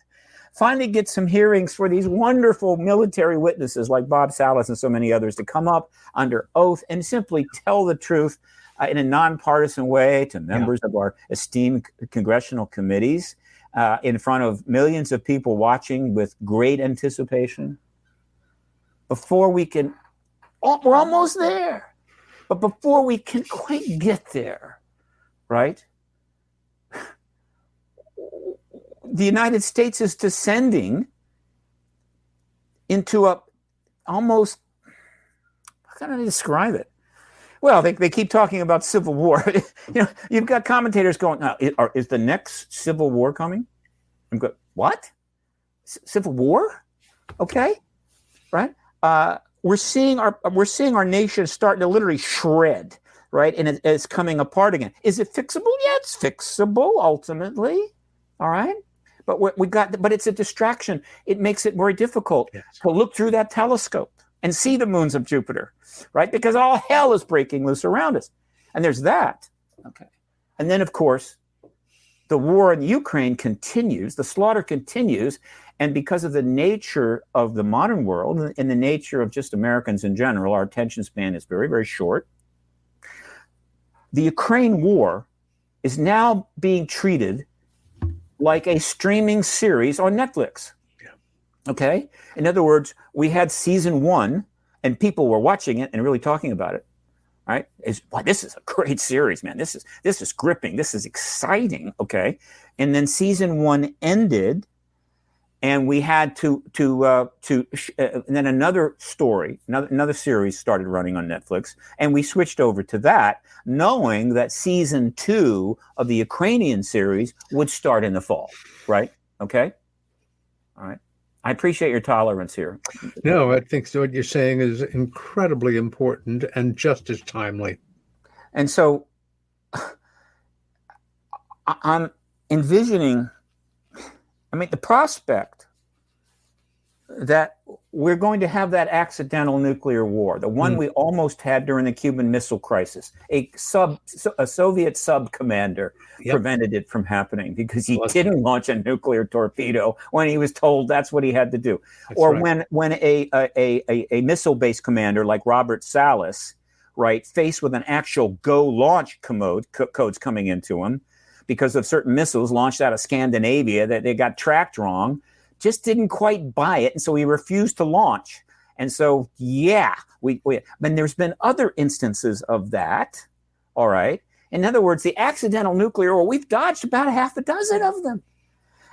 [SPEAKER 3] finally get some hearings for these wonderful military witnesses like Bob Salas and so many others to come up under oath and simply tell the truth in a nonpartisan way to members of our esteemed congressional committees in front of millions of people watching with great anticipation. Before we can, we're almost there, but before we can quite get there, right? The United States is descending into a almost, kind of describe it? Well, they keep talking about civil war. You've got commentators going, now, is the next civil war coming? I'm going, what? Civil war? Okay, right? We're seeing our nation starting to literally shred, right? And it's coming apart again. Is it fixable? Yeah, it's fixable ultimately. All right. But but it's a distraction. It makes it very difficult to look through that telescope and see the moons of Jupiter, right? Because all hell is breaking loose around us. And there's that. Okay. And then, of course, the war in Ukraine continues, the slaughter continues. And because of the nature of the modern world and the nature of just Americans in general, our attention span is very, very short. The Ukraine war is now being treated like a streaming series on Netflix. Okay? In other words, we had season 1 and people were watching it and really talking about it. Right? This is a great series, man. This is gripping. This is exciting. Okay. And then season 1 ended and we had and then another story, another series started running on Netflix, and we switched over to that, knowing that season 2 of the Ukrainian series would start in the fall, right? Okay, all right. I appreciate your tolerance here.
[SPEAKER 2] No, I think so. What you're saying is incredibly important and just as timely.
[SPEAKER 3] And so I'm envisioning, the prospect that we're going to have that accidental nuclear war, the one we almost had during the Cuban Missile Crisis. A Soviet sub commander prevented it from happening because he didn't launch a nuclear torpedo when he was told that's what he had to do. That's or right. when a missile-based commander like Robert Salas, right, faced with an actual go launch codes coming into him, because of certain missiles launched out of Scandinavia that they got tracked wrong, just didn't quite buy it. And so he refused to launch. And so, and there's been other instances of that. All right. In other words, the accidental nuclear war, we've dodged about a half a dozen of them.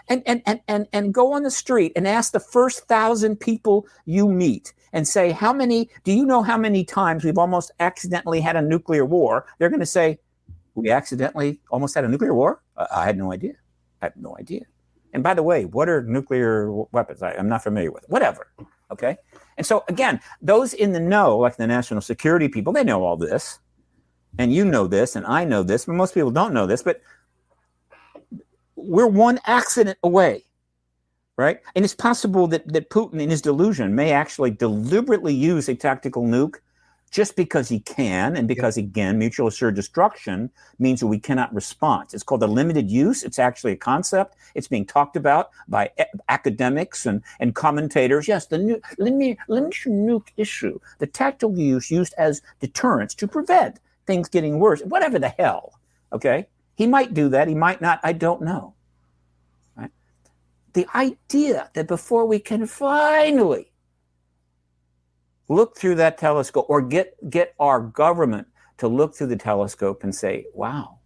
[SPEAKER 3] And go on the street and ask the first 1,000 people you meet and say, do you know how many times we've almost accidentally had a nuclear war? They're going to say, we accidentally almost had a nuclear war? I had no idea. And by the way, what are nuclear weapons? I'm not familiar with it. Whatever. Okay. And so again, those in the know, like the national security people, they know all this. And you know this, and I know this, but most people don't know this, but we're one accident away. Right. And it's possible that Putin in his delusion may actually deliberately use a tactical nuke just because he can, and because, again, mutual assured destruction means that we cannot respond. It's called a limited use. It's actually a concept. It's being talked about by academics and commentators. Yes, the limited nuke issue, the tactical use used as deterrence to prevent things getting worse, whatever the hell, okay? He might do that. He might not. I don't know. Right? The idea that before we can finally look through that telescope, or get our government to look through the telescope and say, wow,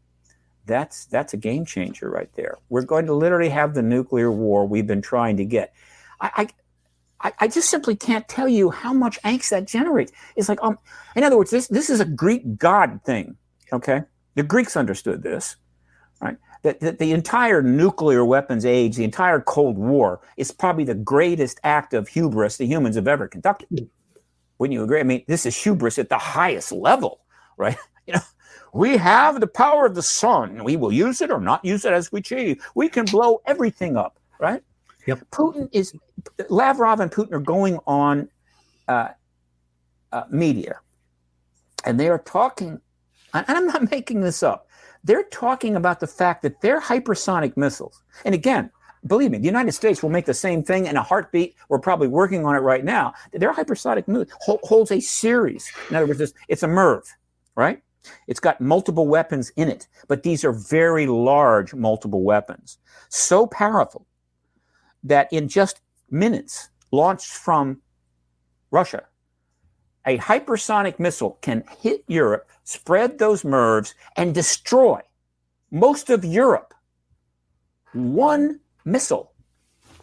[SPEAKER 3] that's a game changer right there. We're going to literally have the nuclear war we've been trying to get. I just simply can't tell you how much angst that generates. It's like, in other words, this is a Greek god thing, okay? The Greeks understood this, right? That the entire nuclear weapons age, the entire Cold War, is probably the greatest act of hubris the humans have ever conducted. Wouldn't you agree? This is hubris at the highest level, right? We have the power of the sun. We will use it or not use it as we choose. We can blow everything up, right?
[SPEAKER 2] Yep.
[SPEAKER 3] Lavrov and Putin are going on media, and they are talking, and I'm not making this up. They're talking about the fact that their hypersonic missiles, and again, believe me, the United States will make the same thing in a heartbeat. We're probably working on it right now. Their hypersonic missile holds a series. In other words, it's a MIRV, right? It's got multiple weapons in it, but these are very large multiple weapons. So powerful that in just minutes, launched from Russia, a hypersonic missile can hit Europe, spread those MIRVs, and destroy most of Europe. One missile,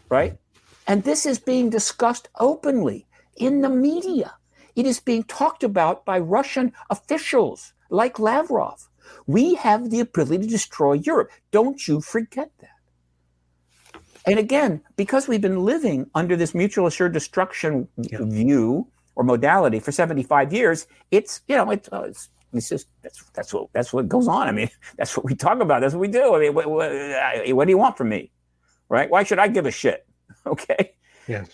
[SPEAKER 3] right? And this is being discussed openly in the media. It is being talked about by Russian officials like Lavrov. We have the ability to destroy Europe. Don't you forget that. And again, because we've been living under this mutual assured destruction view or modality for 75 years, it's just that's what goes on. I mean, that's what we talk about. That's what we do. I mean, what do you want from me, right? Why should I give a shit? Okay.
[SPEAKER 2] Yes.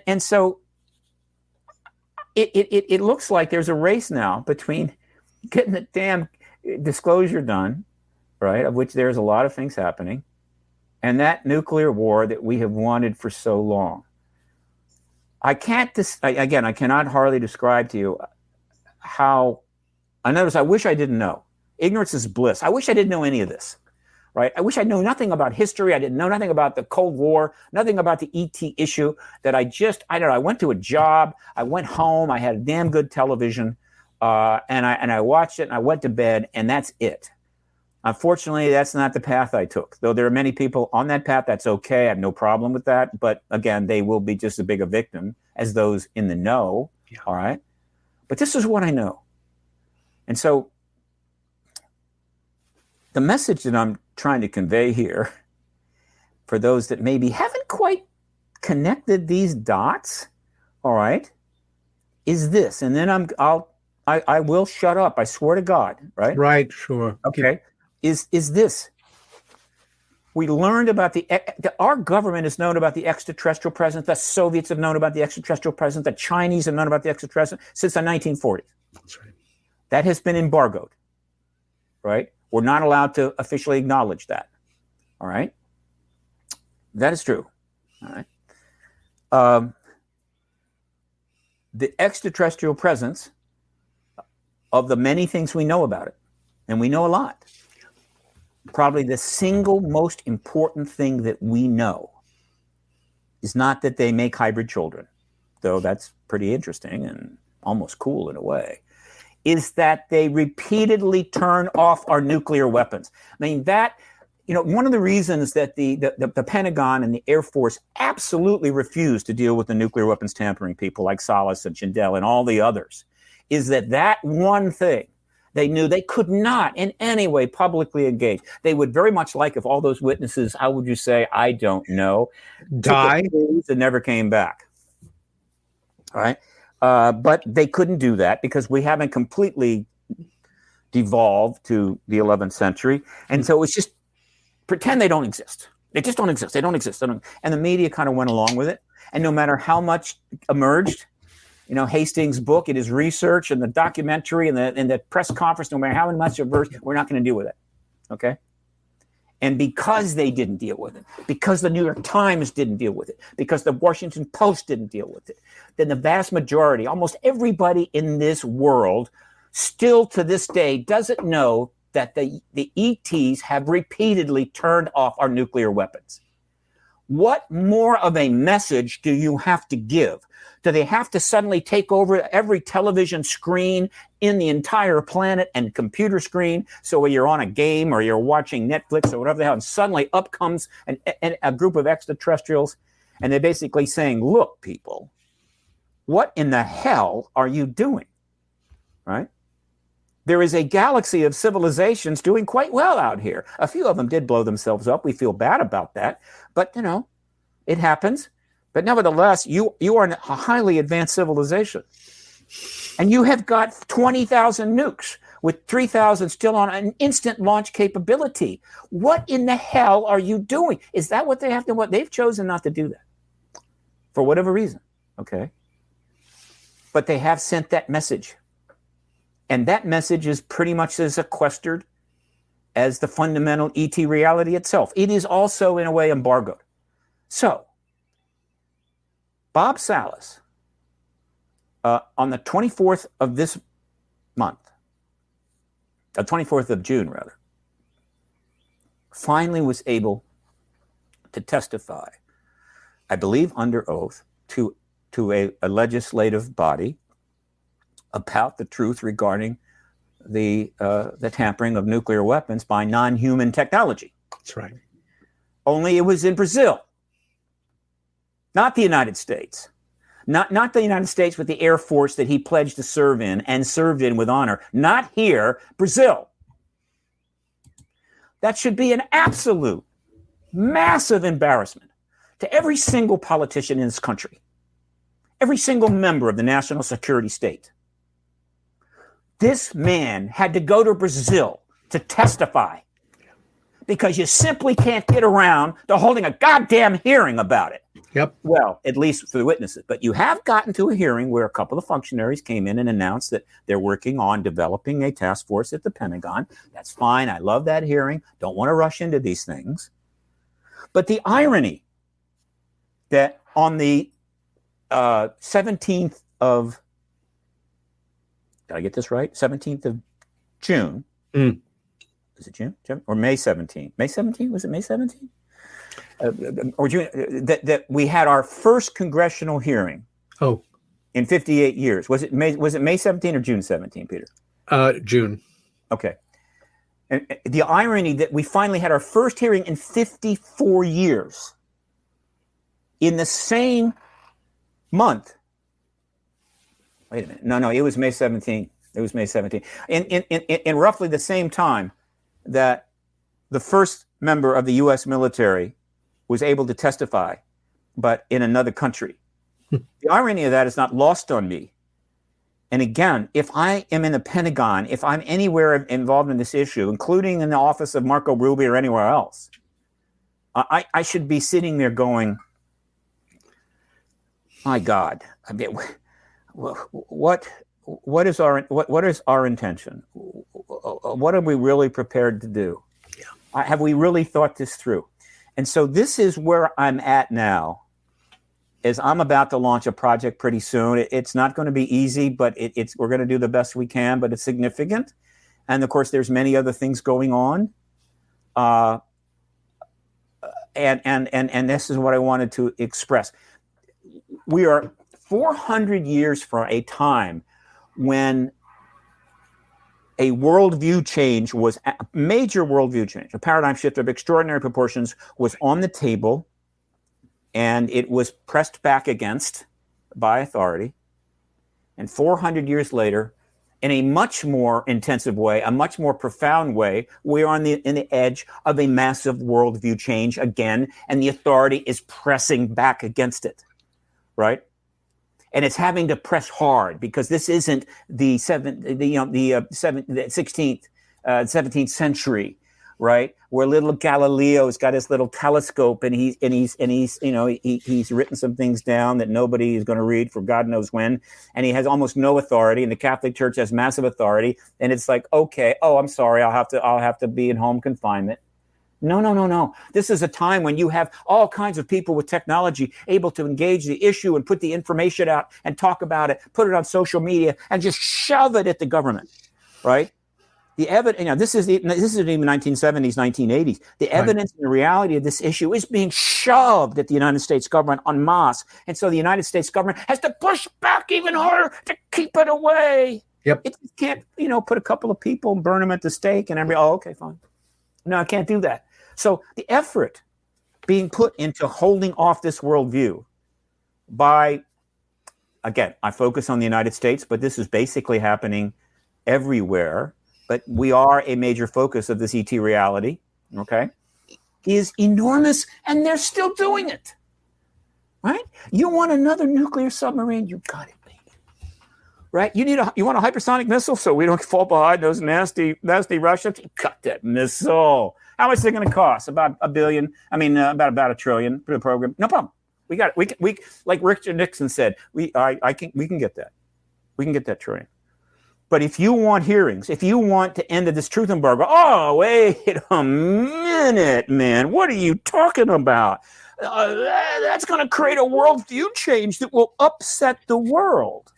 [SPEAKER 3] And so it looks like there's a race now between getting the damn disclosure done, right? Of which there's a lot of things happening, and that nuclear war that we have wanted for so long. I cannot hardly describe to you how. I wish I didn't know. Ignorance is bliss. I wish I didn't know any of this, right? I wish I knew nothing about history. I didn't know nothing about the Cold War, nothing about the ET issue. That I went to a job. I went home. I had a damn good television, and I watched it. And I went to bed, and that's it. Unfortunately, that's not the path I took. Though there are many people on that path, that's okay. I have no problem with that. But again, they will be just as big a victim as those in the know. Yeah. All right. But this is what I know. And so the message that I'm trying to convey here for those that maybe haven't quite connected these dots, all right, is this. And then I will shut up. I swear to God, right?
[SPEAKER 2] Right, sure.
[SPEAKER 3] Okay. Is this. We learned about our government has known about the extraterrestrial presence. The Soviets have known about the extraterrestrial presence. The Chinese have known about the extraterrestrial since the 1940s.
[SPEAKER 2] That's right. That
[SPEAKER 3] has been embargoed, right? We're not allowed to officially acknowledge that, all right? That is true, all right? The extraterrestrial presence of the many things we know about it, and we know a lot, probably the single most important thing that we know is not that they make hybrid children, though that's pretty interesting and almost cool in a way, is that they repeatedly turn off our nuclear weapons. I mean, one of the reasons that the Pentagon and the Air Force absolutely refused to deal with the nuclear weapons tampering people like Salas and Schindel and all the others is that one thing they knew they could not in any way publicly engage. They would very much like if all those witnesses, how would you say, I don't know,
[SPEAKER 2] die
[SPEAKER 3] and never came back. All right. But they couldn't do that because we haven't completely devolved to the 11th century. And so it's just pretend they don't exist. They just don't exist. They don't exist. And the media kind of went along with it. And no matter how much emerged, Hastings' book, it is research and the documentary and the press conference, no matter how much emerged, we're not going to deal with it. Okay. And because they didn't deal with it, because the New York Times didn't deal with it, because the Washington Post didn't deal with it, then the vast majority, almost everybody in this world, still to this day doesn't know that the ETs have repeatedly turned off our nuclear weapons. What more of a message do you have to give? Do they have to suddenly take over every television screen in the entire planet and computer screen? So when you're on a game or you're watching Netflix or whatever the hell, and suddenly up comes a group of extraterrestrials, and they're basically saying, look, people, what in the hell are you doing? Right? There is a galaxy of civilizations doing quite well out here. A few of them did blow themselves up. We feel bad about that. But, it happens. But nevertheless, you are a highly advanced civilization. And you have got 20,000 nukes with 3,000 still on an instant launch capability. What in the hell are you doing? Is that what they have to? What they've chosen not to do that for whatever reason. Okay. But they have sent that message. And that message is pretty much as sequestered as the fundamental ET reality itself. It is also, in a way, embargoed. So, Bob Salas, on the 24th of this month, the 24th of June, rather, finally was able to testify, I believe under oath, to a legislative body about the truth regarding the tampering of nuclear weapons by non-human technology.
[SPEAKER 2] That's right.
[SPEAKER 3] Only it was in Brazil, not the United States. Not the United States, but the Air Force that he pledged to serve in and served in with honor. Not here, Brazil. That should be an absolute, massive embarrassment to every single politician in this country, every single member of the national security state. This man had to go to Brazil to testify because you simply can't get around to holding a goddamn hearing about it.
[SPEAKER 2] Yep.
[SPEAKER 3] Well, at least for the witnesses. But you have gotten to a hearing where a couple of functionaries came in and announced that they're working on developing a task force at the Pentagon. That's fine. I love that hearing. Don't want to rush into these things. But the irony that on the 17th of, did I get this right? 17th of June. Was it June? Or May 17th? May 17th? Was it May 17th? Or June, that we had our first congressional hearing.
[SPEAKER 2] Oh,
[SPEAKER 3] in 58 years. Was it May 17 or June 17, Peter?
[SPEAKER 2] June.
[SPEAKER 3] Okay. And the irony that we finally had our first hearing in 54 years in the same month. Wait a minute. No, it was May 17. It was May 17. In roughly the same time that the first member of the U.S. military was able to testify, but in another country. The irony of that is not lost on me. And again, if I am in the Pentagon, if I'm anywhere involved in this issue, including in the office of Marco Rubio or anywhere else, I should be sitting there going, my God, I mean, what is our intention? What are we really prepared to do? Yeah. Have we really thought this through? And so this is where I'm at now, is I'm about to launch a project pretty soon. It's not going to be easy, but we're going to do the best we can, but it's significant. And of course, there's many other things going on. And this is what I wanted to express. We are 400 years from a time when a worldview change was a major worldview change, a paradigm shift of extraordinary proportions was on the table, and it was pressed back against by authority. And 400 years later, in a much more intensive way, a much more profound way, we are in the edge of a massive worldview change again, and the authority is pressing back against it, right? And it's having to press hard because this isn't the 17th century, right? Where little Galileo's got his little telescope and he's written some things down that nobody is going to read for God knows when, and he has almost no authority, and the Catholic Church has massive authority, and it's like, okay, I'm sorry, I'll have to be in home confinement. No. This is a time when you have all kinds of people with technology able to engage the issue and put the information out and talk about it, put it on social media, and just shove it at the government, right? The evidence, this isn't even 1970s, 1980s. The evidence and the reality of this issue is being shoved at the United States government en masse, and so the United States government has to push back even harder to keep it away.
[SPEAKER 2] Yep.
[SPEAKER 3] It can't, put a couple of people and burn them at the stake, and okay, fine. No, I can't do that. So the effort being put into holding off this worldview by, again, I focus on the United States, but this is basically happening everywhere. But we are a major focus of this ET reality, okay, is enormous, and they're still doing it, right? You want another nuclear submarine? You got it, baby. Right? You want a hypersonic missile so we don't fall behind those nasty Russians? You got that missile. How much is it going to cost? About $1 billion. I mean, about $1 trillion for the program. No problem. We got it. We like Richard Nixon said. We can get that. We can get that trillion. But if you want hearings, if you want to end this truth embargo, wait a minute, man. What are you talking about? That's going to create a worldview change that will upset the world.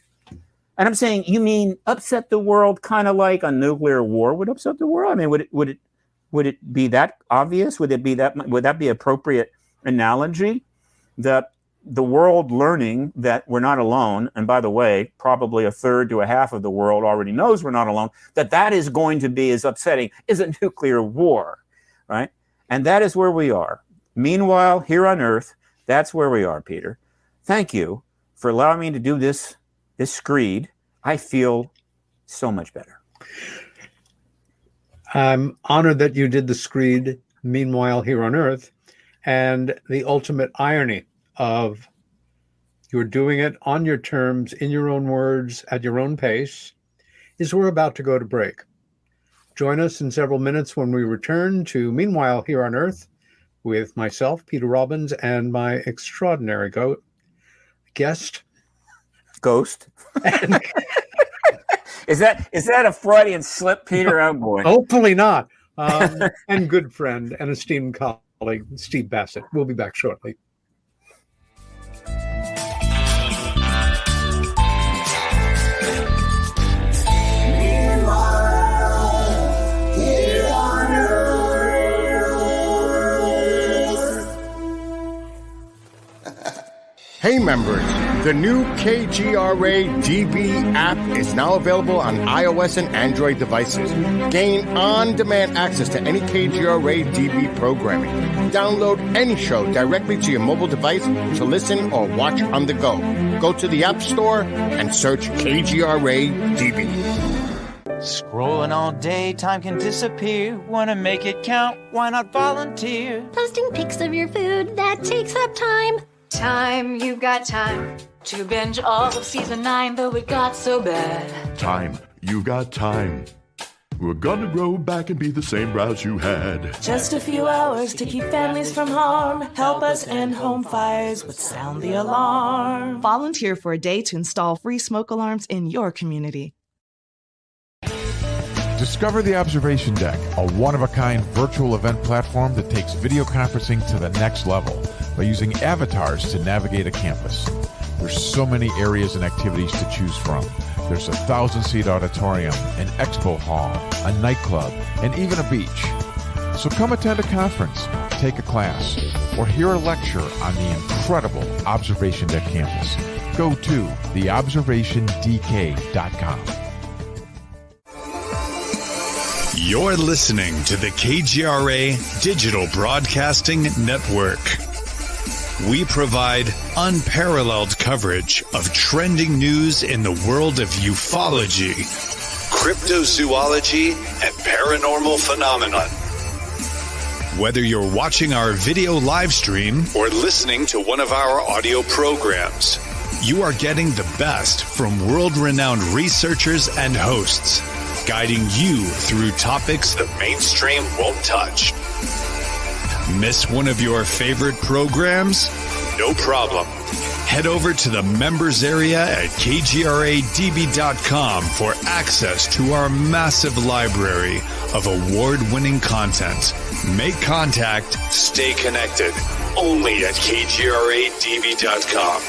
[SPEAKER 3] And I'm saying, you mean upset the world kind of like a nuclear war would upset the world? I mean, would it be that obvious? Would that be appropriate analogy? That the world learning that we're not alone, and by the way, probably a third to a half of the world already knows we're not alone, that is going to be as upsetting as a nuclear war, right? And that is where we are. Meanwhile, here on Earth, that's where we are, Peter. Thank you for allowing me to do this screed. I feel so much better.
[SPEAKER 2] I'm honored that you did the screed meanwhile here on Earth, and the ultimate irony of you're doing it on your terms, in your own words, at your own pace, is we're about to go to break. Join us in several minutes when we return to Meanwhile Here on Earth with myself, Peter Robbins, and my extraordinary guest.
[SPEAKER 3] Ghost. Is that a Freudian slip, Peter? Oh, boy.
[SPEAKER 2] Hopefully not. And good friend and esteemed colleague, Steve Bassett. We'll be back shortly.
[SPEAKER 4] Hey members, the new KGRA DB app is now available on iOS and Android devices. Gain on-demand access to any KGRA DB programming. Download any show directly to your mobile device to listen or watch on the go. Go to the App Store and search KGRA DB.
[SPEAKER 5] Scrolling all day, time can disappear. Wanna make it count? Why not volunteer?
[SPEAKER 6] Posting pics of your food, that takes up time. Time, you've got time
[SPEAKER 5] To binge all of season 9, though it got so bad.
[SPEAKER 7] Time, you got time. We're gonna grow back and be the same browse you had.
[SPEAKER 8] Just a few hours to keep families from harm. Help us end home fires, but sound the alarm.
[SPEAKER 9] Volunteer for a day to install free smoke alarms in your community.
[SPEAKER 10] Discover the Observation Deck, a one-of-a-kind virtual event platform that takes video conferencing to the next level by using avatars to navigate a campus. There's so many areas and activities to choose from. There's a 1,000-seat auditorium, an expo hall, a nightclub, and even a beach. So come attend a conference, take a class, or hear a lecture on the incredible Observation Deck campus. Go to theobservationdk.com.
[SPEAKER 11] You're listening to the KGRA Digital Broadcasting Network. We provide unparalleled coverage of trending news in the world of ufology, cryptozoology, and paranormal phenomenon. Whether you're watching our video live stream or listening to one of our audio programs, you are getting the best from world-renowned researchers and hosts, guiding you through topics the mainstream won't touch. Miss one of your favorite programs? No problem. Head over to the members area at kgradb.com for access to our massive library of award-winning content. Make contact, stay connected, only at kgradb.com.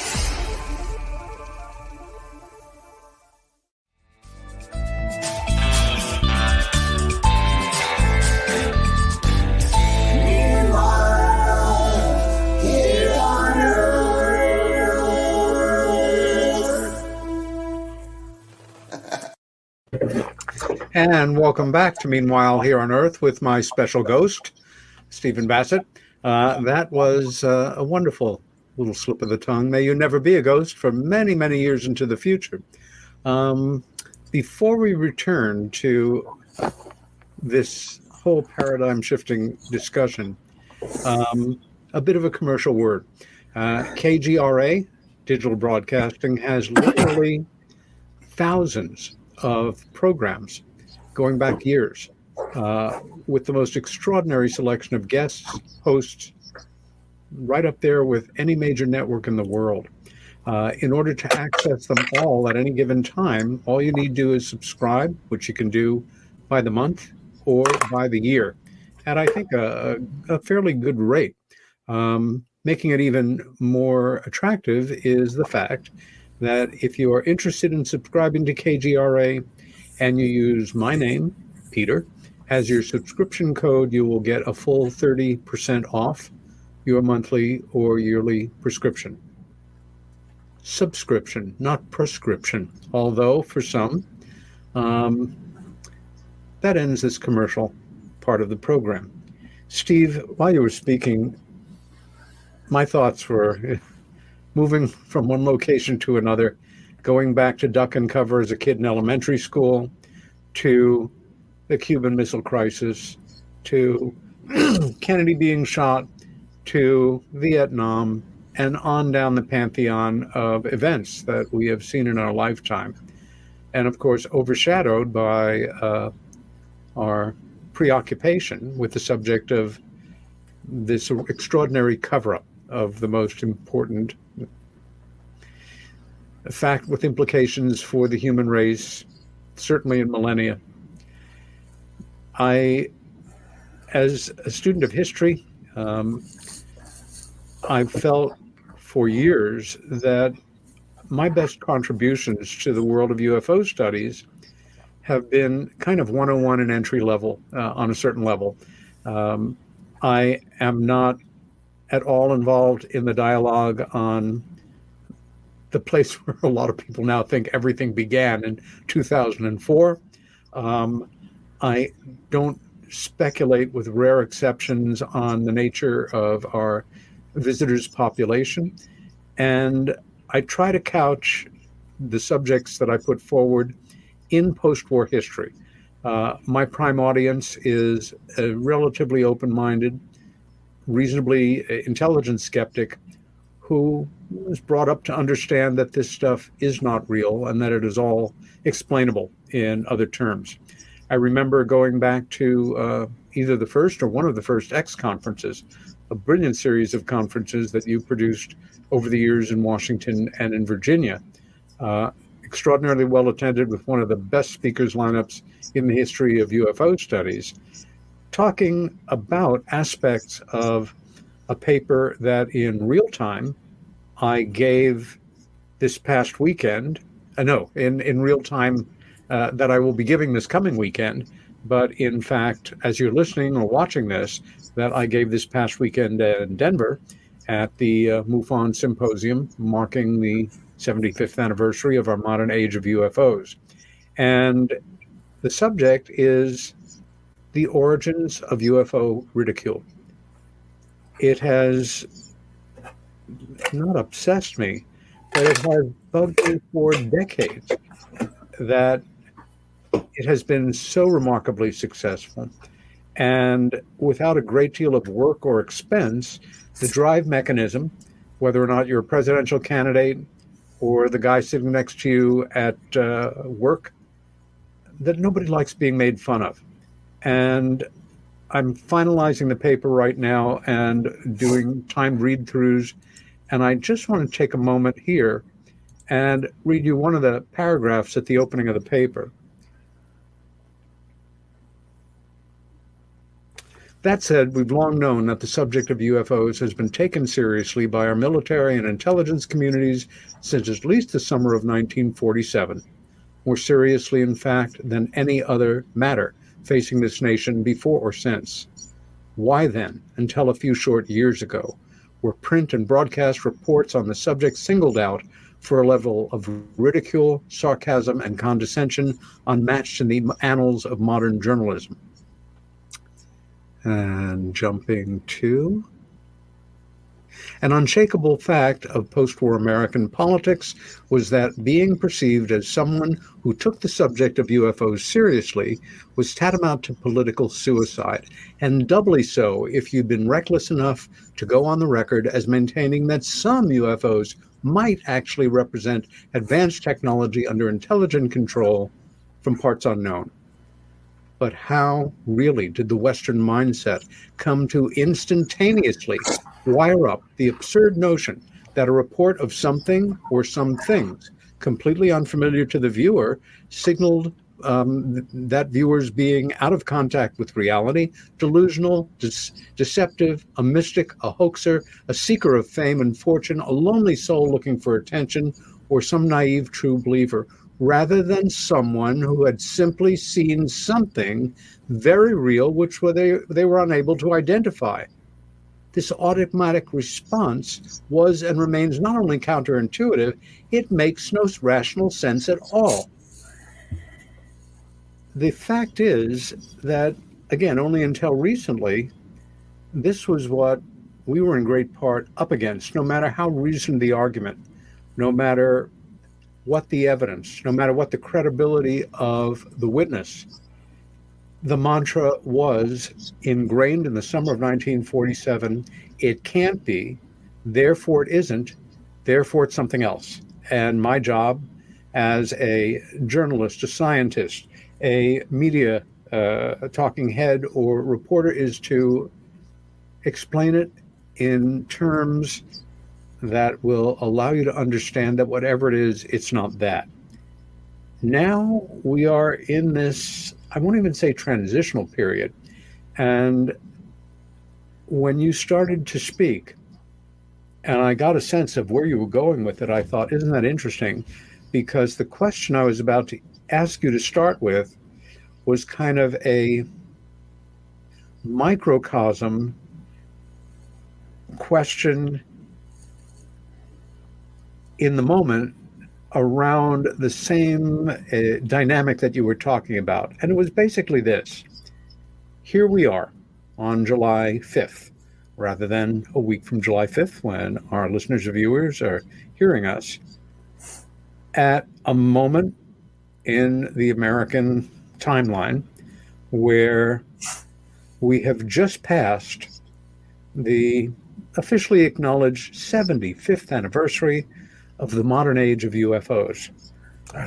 [SPEAKER 2] And welcome back to Meanwhile Here on Earth with my special ghost, Stephen Bassett. That was a wonderful little slip of the tongue. May you never be a ghost for many, many years into the future. Before we return to this whole paradigm-shifting discussion, a bit of a commercial word. KGRA, Digital Broadcasting, has literally thousands of programs going back years, with the most extraordinary selection of guests, hosts, right up there with any major network in the world. In order to access them all at any given time, all you need to do is subscribe, which you can do by the month or by the year, at I think a fairly good rate. Making it even more attractive is the fact that if you are interested in subscribing to KGRA and you use my name, Peter, as your subscription code, you will get a full 30% off your monthly or yearly prescription. Subscription, not prescription, although for some, that ends this commercial part of the program. Steve, while you were speaking, my thoughts were moving from one location to another, going back to duck and cover as a kid in elementary school, to the Cuban Missile Crisis, to Kennedy being shot, to Vietnam, and on down the pantheon of events that we have seen in our lifetime. And of course, overshadowed by our preoccupation with the subject of this extraordinary cover-up of the most important fact with implications for the human race, certainly in millennia. I, as a student of history, I've felt for years that my best contributions to the world of UFO studies have been kind of 101 and entry level on a certain level. I am not at all involved in the dialogue on the place where a lot of people now think everything began in 2004. I don't speculate, with rare exceptions, on the nature of our visitors' population. And I try to couch the subjects that I put forward in post-war history. My prime audience is a relatively open-minded, reasonably intelligent skeptic who was brought up to understand that this stuff is not real and that it is all explainable in other terms. I remember going back to either the first or one of the first X conferences, a brilliant series of conferences that you produced over the years in Washington and in Virginia. Extraordinarily well attended, with one of the best speakers lineups in the history of UFO studies, talking about aspects of a paper that in real time I gave this past weekend. In real time that I will be giving this coming weekend. But in fact, as you're listening or watching this, that I gave this past weekend in Denver at the MUFON Symposium, marking the 75th anniversary of our modern age of UFOs. And the subject is the origins of UFO ridicule. It has not obsessed me, but it has bugged me for decades that it has been so remarkably successful. And without a great deal of work or expense, the drive mechanism, whether or not you're a presidential candidate or the guy sitting next to you at work, that nobody likes being made fun of. And I'm finalizing the paper right now and doing timed read-throughs. And I just want to take a moment here and read you one of the paragraphs at the opening of the paper. That said, we've long known that the subject of UFOs has been taken seriously by our military and intelligence communities since at least the summer of 1947, more seriously, in fact, than any other matter facing this nation before or since. Why then, until a few short years ago, were print and broadcast reports on the subject singled out for a level of ridicule, sarcasm, and condescension unmatched in the annals of modern journalism? And jumping to an unshakable fact of post-war American politics was that being perceived as someone who took the subject of UFOs seriously was tantamount to political suicide, and doubly so if you'd been reckless enough to go on the record as maintaining that some UFOs might actually represent advanced technology under intelligent control from parts unknown. But how really did the Western mindset come to instantaneously wire up the absurd notion that a report of something or some things completely unfamiliar to the viewer signaled that viewer's being out of contact with reality, delusional, deceptive, a mystic, a hoaxer, a seeker of fame and fortune, a lonely soul looking for attention, or some naive true believer, rather than someone who had simply seen something very real which they were unable to identify. This automatic response was and remains not only counterintuitive, it makes no rational sense at all. The fact is that, again, only until recently, this was what we were in great part up against, no matter how reasoned the argument, no matter what the evidence, no matter what the credibility of the witness, the mantra was ingrained in the summer of 1947, it can't be, therefore it isn't, therefore it's something else. And my job as a journalist, a scientist, a media talking head or reporter is to explain it in terms that will allow you to understand that whatever it is, it's not that. Now we are in this, I won't even say transitional period. And when you started to speak, and I got a sense of where you were going with it, I thought, isn't that interesting? Because the question I was about to ask you to start with was kind of a microcosm question in the moment around the same dynamic that you were talking about. And it was basically this. Here we are on July 5th, rather than a week from July 5th when our listeners or viewers are hearing us, at a moment in the American timeline where we have just passed the officially acknowledged 75th anniversary of the modern age of UFOs.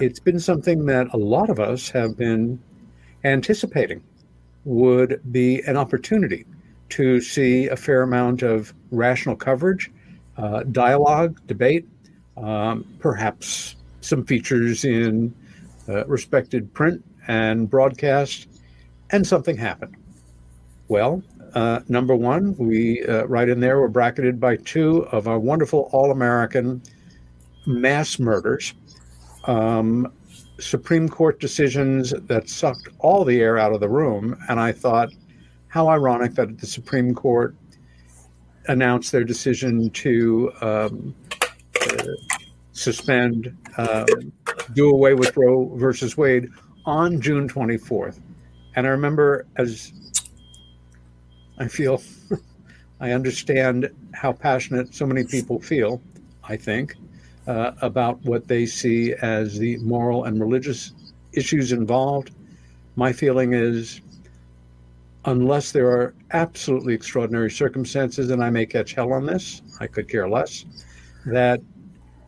[SPEAKER 2] It's been something that a lot of us have been anticipating would be an opportunity to see a fair amount of rational coverage, dialogue, debate, perhaps some features in respected print and broadcast, and something happened. Well, number one, we right in there were bracketed by two of our wonderful all-American mass murders, Supreme Court decisions that sucked all the air out of the room. And I thought, how ironic that the Supreme Court announced their decision to suspend, do away with Roe versus Wade on June 24th. And I remember, as I feel, I understand how passionate so many people feel, I think, about what they see as the moral and religious issues involved. My feeling is, unless there are absolutely extraordinary circumstances, and I may catch hell on this, I could care less, that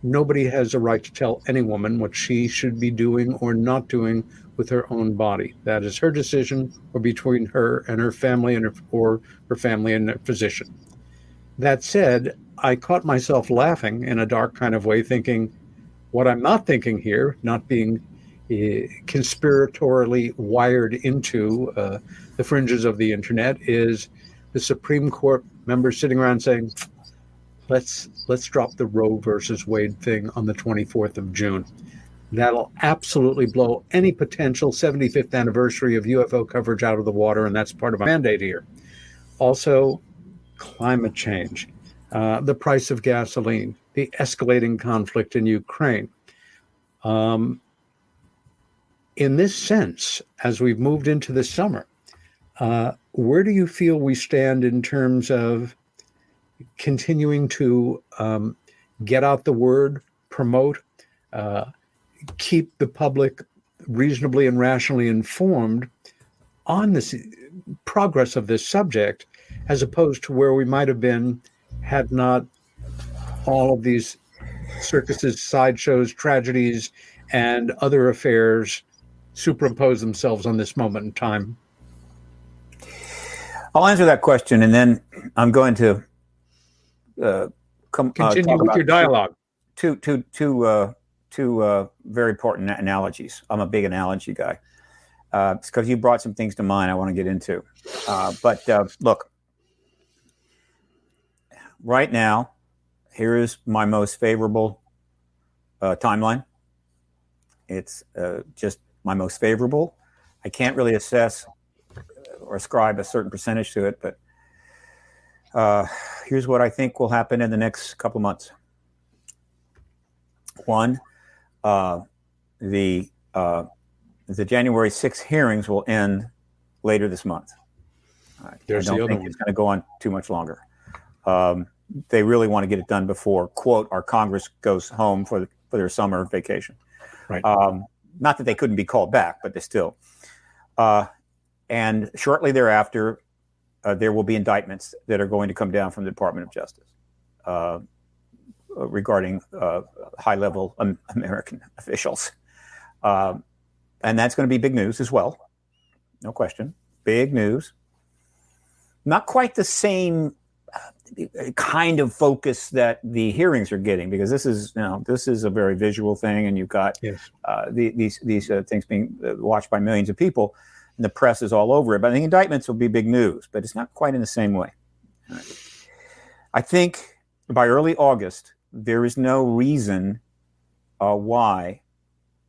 [SPEAKER 2] nobody has a right to tell any woman what she should be doing or not doing with her own body. That is her decision, or between her and her family, or her family and their physician. That said, I caught myself laughing in a dark kind of way, thinking what I'm not thinking here, not being conspiratorially wired into the fringes of the internet, is the Supreme Court members sitting around saying, let's drop the Roe versus Wade thing on the 24th of June. That'll absolutely blow any potential 75th anniversary of UFO coverage out of the water, and that's part of our mandate here. Also, climate change, the price of gasoline, the escalating conflict in Ukraine. In this sense, as we've moved into the summer, where do you feel we stand in terms of continuing to get out the word, promote, keep the public reasonably and rationally informed on this progress of this subject, as opposed to where we might have been had not all of these circuses, sideshows, tragedies, and other affairs superimpose themselves on this moment in time?
[SPEAKER 3] I'll answer that question, and then I'm going to
[SPEAKER 2] continue with your dialogue.
[SPEAKER 3] Two very important analogies. I'm a big analogy guy. It's because you brought some things to mind I want to get into. But look, right now, here is my most favorable timeline. It's just my most favorable. I can't really assess or ascribe a certain percentage to it, but here's what I think will happen in the next couple months. One, the January 6th hearings will end later this month. I don't think it's going to go on too much longer. They really want to get it done before, quote, our Congress goes home for their summer vacation.
[SPEAKER 2] Right.
[SPEAKER 3] Not that they couldn't be called back, but they still. And shortly thereafter, there will be indictments that are going to come down from the Department of Justice regarding high-level American officials. And that's going to be big news as well. No question. Big news. Not quite the same kind of focus that the hearings are getting, because this is a very visual thing, and you've got these things being watched by millions of people, and the press is all over it. But I think indictments will be big news, but it's not quite in the same way. I think by early August, there is no reason why,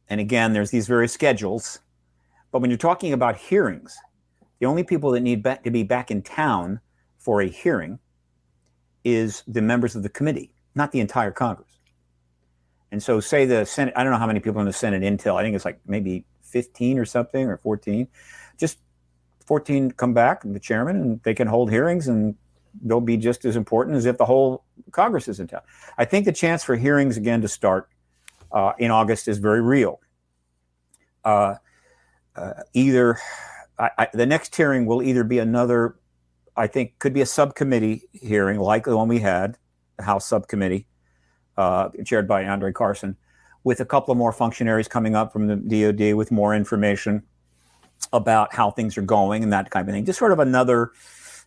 [SPEAKER 3] and again, there's these various schedules, but when you're talking about hearings, the only people that need to be back in town for a hearing is the members of the committee, not the entire Congress. And so say the Senate, I don't know how many people in the Senate intel, I think it's like maybe 15 or something, or 14. Just 14 come back, and the chairman, and they can hold hearings, and they'll be just as important as if the whole Congress is in town. I think the chance for hearings again to start in August is very real. The next hearing will either be another, I think, could be a subcommittee hearing like the one we had, the House subcommittee, chaired by Andre Carson, with a couple of more functionaries coming up from the DOD with more information about how things are going and that kind of thing. Just sort of another,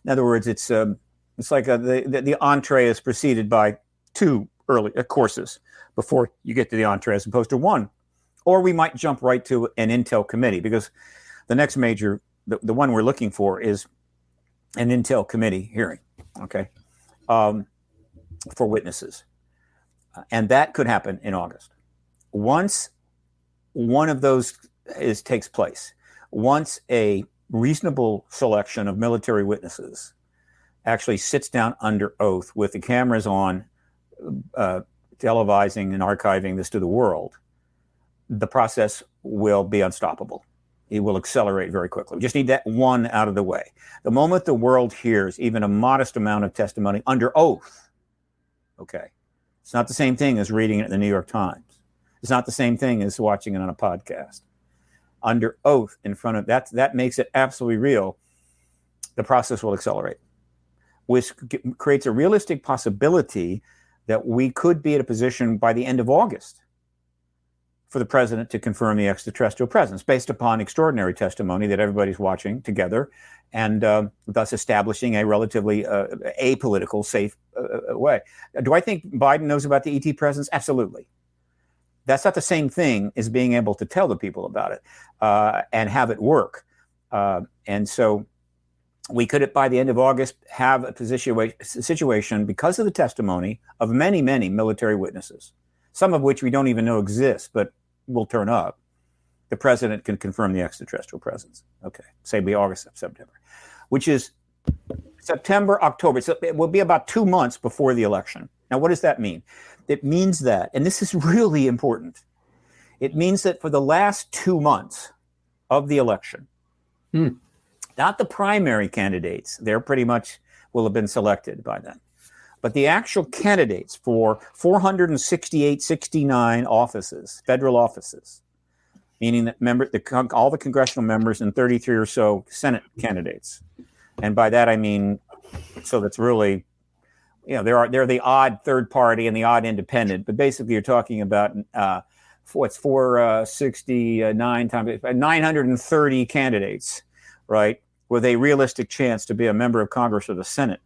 [SPEAKER 3] in other words, it's like the entree is preceded by two early courses before you get to the entree, as opposed to one. Or we might jump right to an intel committee, because the next major, the one we're looking for is an intel committee hearing, okay, for witnesses. And that could happen in August. Once one of those takes place, once a reasonable selection of military witnesses actually sits down under oath with the cameras on, televising and archiving this to the world, the process will be unstoppable. It will accelerate very quickly. We just need that one out of the way. The moment the world hears even a modest amount of testimony under oath, okay, it's not the same thing as reading it in the New York Times. It's not the same thing as watching it on a podcast. Under oath in front of that makes it absolutely real. The process will accelerate, which creates a realistic possibility that we could be at a position by the end of August for the president to confirm the extraterrestrial presence based upon extraordinary testimony that everybody's watching together, and thus establishing a relatively apolitical, safe way. Do I think Biden knows about the ET presence? Absolutely. That's not the same thing as being able to tell the people about it and have it work. And so we could, by the end of August, have a situation because of the testimony of many, many military witnesses, some of which we don't even know exist, but will turn up. The president can confirm the extraterrestrial presence. Okay, say by August, September, which is September, October. So it will be about 2 months before the election. Now, what does that mean? It means that, and this is really important, it means that for the last 2 months of the election, not the primary candidates, they're pretty much will have been selected by then, but the actual candidates for 469 offices, federal offices, meaning that all the congressional members and 33 or so Senate candidates. And by that, I mean, so that's really, they're the odd third party and the odd independent, but basically you're talking about 469 times 930 candidates, right, with a realistic chance to be a member of Congress or the Senate,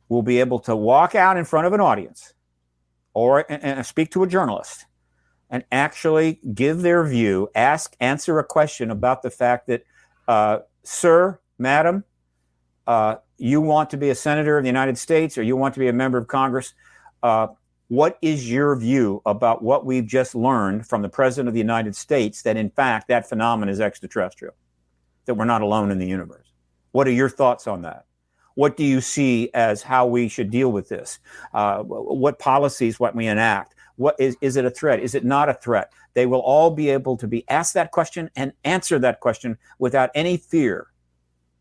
[SPEAKER 3] will be able to walk out in front of an audience or speak to a journalist and actually give their view, answer a question about the fact that, sir, madam, you want to be a senator of the United States or you want to be a member of Congress. What is your view about what we've just learned from the president of the United States, that in fact that phenomenon is extraterrestrial, that we're not alone in the universe? What are your thoughts on that? What do you see as how we should deal with this? What policies, what we enact? What is it a threat? Is it not a threat? They will all be able to be asked that question and answer that question without any fear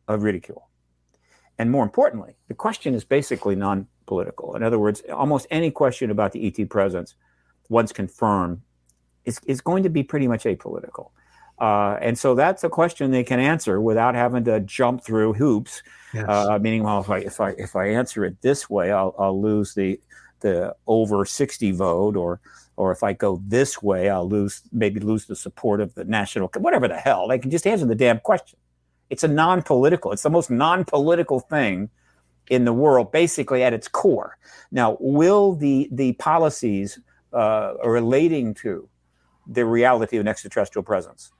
[SPEAKER 3] of ridicule. And more importantly, the question is basically political. In other words, almost any question about the ET presence, once confirmed, is going to be pretty much apolitical. And so that's a question they can answer without having to jump through hoops.
[SPEAKER 2] Yes.
[SPEAKER 3] Meaning, well, if I answer it this way, I'll lose the over 60 vote, or if I go this way, I'll maybe lose the support of the national, whatever the hell. They can just answer the damn question. It's the most non-political thing in the world, basically at its core. Now, will the policies relating to the reality of an extraterrestrial presence,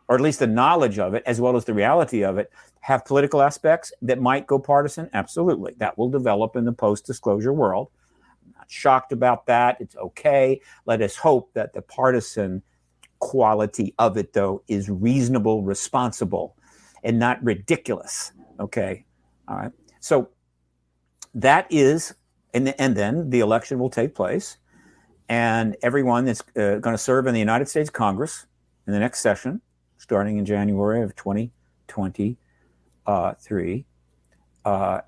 [SPEAKER 3] or at least the knowledge of it, as well as the reality of it, have political aspects that might go partisan? Absolutely. That will develop in the post-disclosure world. I'm not shocked about that. It's okay. Let us hope that the partisan quality of it, though, is reasonable, responsible, and not ridiculous. Okay? All right. So that is, and then the election will take place, and everyone that's going to serve in the United States Congress in the next session, starting in January of 2023,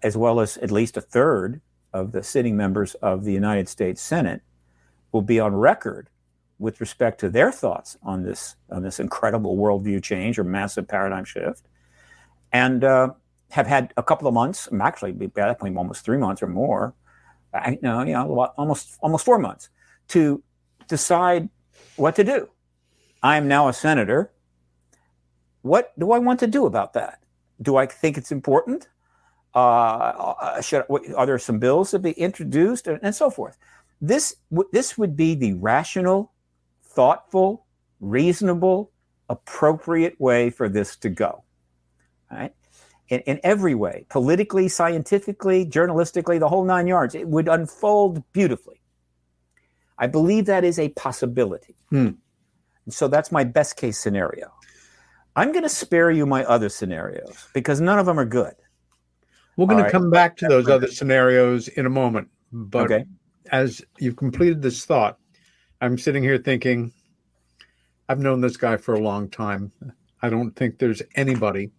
[SPEAKER 3] as well as at least a third of the sitting members of the United States Senate, will be on record with respect to their thoughts on this incredible worldview change or massive paradigm shift, and have had a couple of months, actually by that point almost 3 months or more, almost 4 months, to decide what to do. I am now a senator. What do I want to do about that? Do I think it's important? Are there some bills to be introduced, and so forth? This would be the rational, thoughtful, reasonable, appropriate way for this to go. All right? In every way, politically, scientifically, journalistically, the whole 9 yards, it would unfold beautifully. I believe that is a possibility. So that's my best case scenario. I'm going to spare you my other scenarios because none of them are good.
[SPEAKER 2] We're going to come back to those other scenarios in a moment. But as you've completed this thought, I'm sitting here thinking, I've known this guy for a long time. I don't think there's anybody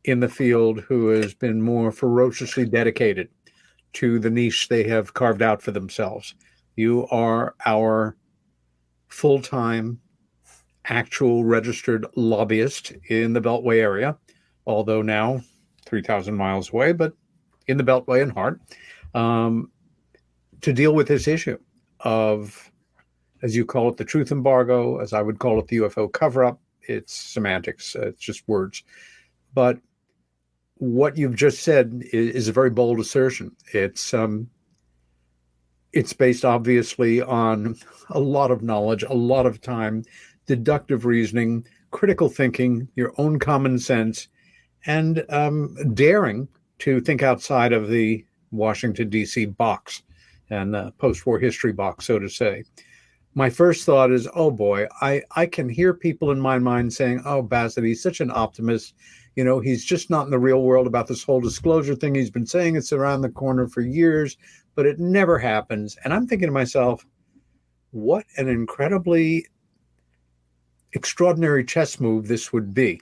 [SPEAKER 2] in the field who has been more ferociously dedicated to the niche they have carved out for themselves. You are our full-time, actual registered lobbyist in the Beltway area, although now 3,000 miles away, but in the Beltway and heart, to deal with this issue of, as you call it, the truth embargo, as I would call it, the UFO cover-up. It's semantics. It's just words. But what you've just said is a very bold assertion. It's based obviously on a lot of knowledge, a lot of time, deductive reasoning, critical thinking, your own common sense, and daring to think outside of the Washington, D.C. box and post-war history box, so to say. My first thought is, oh boy, I can hear people in my mind saying, oh, Bassett, he's such an optimist. You know, he's just not in the real world about this whole disclosure thing. He's been saying it's around the corner for years, but it never happens. And I'm thinking to myself, what an incredibly extraordinary chess move this would be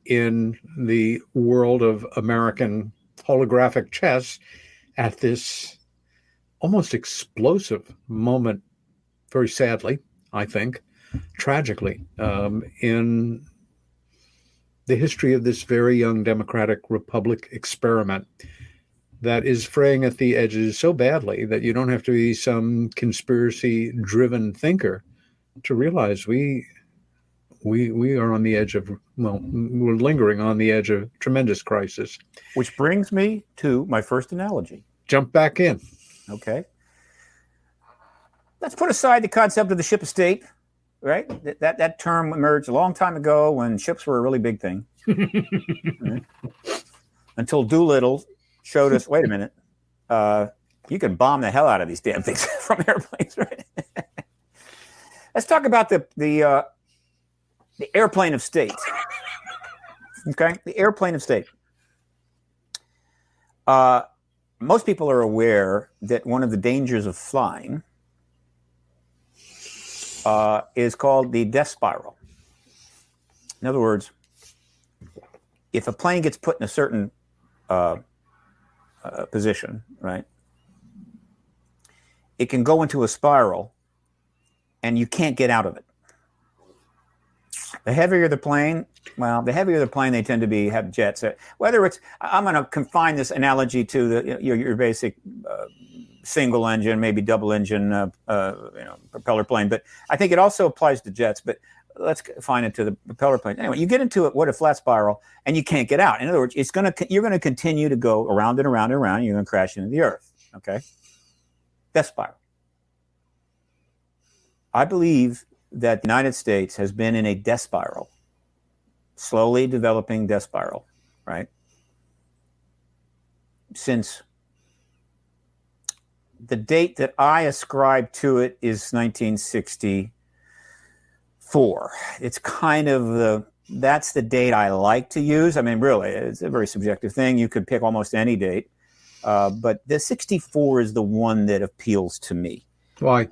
[SPEAKER 2] in the world of American holographic chess at this almost explosive moment, very sadly, I think, tragically, in the history of this very young democratic republic experiment that is fraying at the edges so badly that you don't have to be some conspiracy-driven thinker to realize we are on the edge of, well, we're lingering on the edge of tremendous crisis.
[SPEAKER 3] Which brings me to my first analogy.
[SPEAKER 2] Jump back in. Okay.
[SPEAKER 3] Let's put aside the concept of the ship of state, right? That term emerged a long time ago when ships were a really big thing. Right? Until Doolittle showed us, wait a minute, you can bomb the hell out of these damn things from airplanes, right? Let's talk about the airplane of state. Okay, the airplane of state. Most people are aware that one of the dangers of flying is called the death spiral. In other words, if a plane gets put in a certain position, right, it can go into a spiral and you can't get out of it. The heavier the plane, they tend to have jets. Whether it's, I'm going to confine this analogy to your basic single engine, maybe double engine, propeller plane. But I think it also applies to jets. But let's confine it to the propeller plane. Anyway, you get into a flat spiral, and you can't get out. In other words, you're going to continue to go around and around and around. You're going to crash into the earth. Okay, death spiral. I believe that the United States has been in a death spiral, slowly developing death spiral, right? Since the date that I ascribe to it is 1964. It's kind of that's the date I like to use. I mean, really, it's a very subjective thing. You could pick almost any date, but the 64 is the one that appeals to me.
[SPEAKER 2] Why?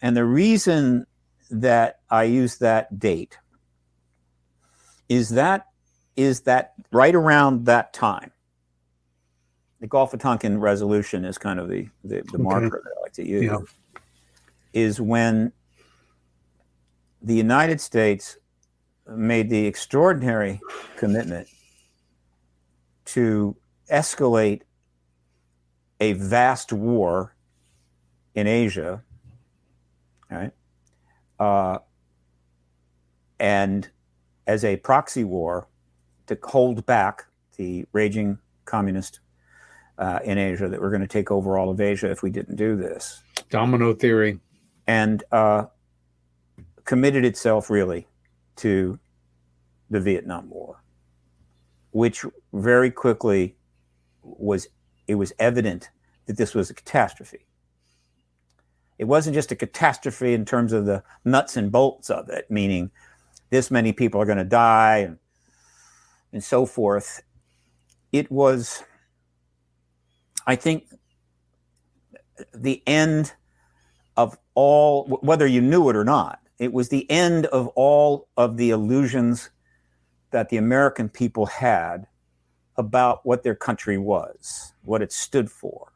[SPEAKER 3] And the reason that I use that date is that right around that time, the Gulf of Tonkin resolution is kind of the marker that I like to use, is when the United States made the extraordinary commitment to escalate a vast war in Asia, right? And as a proxy war to hold back the raging communist in Asia that were going to take over all of Asia if we didn't do this.
[SPEAKER 2] Domino theory.
[SPEAKER 3] And committed itself really to the Vietnam War, which very quickly was evident that this was a catastrophe. It wasn't just a catastrophe in terms of the nuts and bolts of it, meaning this many people are going to die and so forth. It was, I think, the end of all, whether you knew it or not, it was the end of all of the illusions that the American people had about what their country was, what it stood for,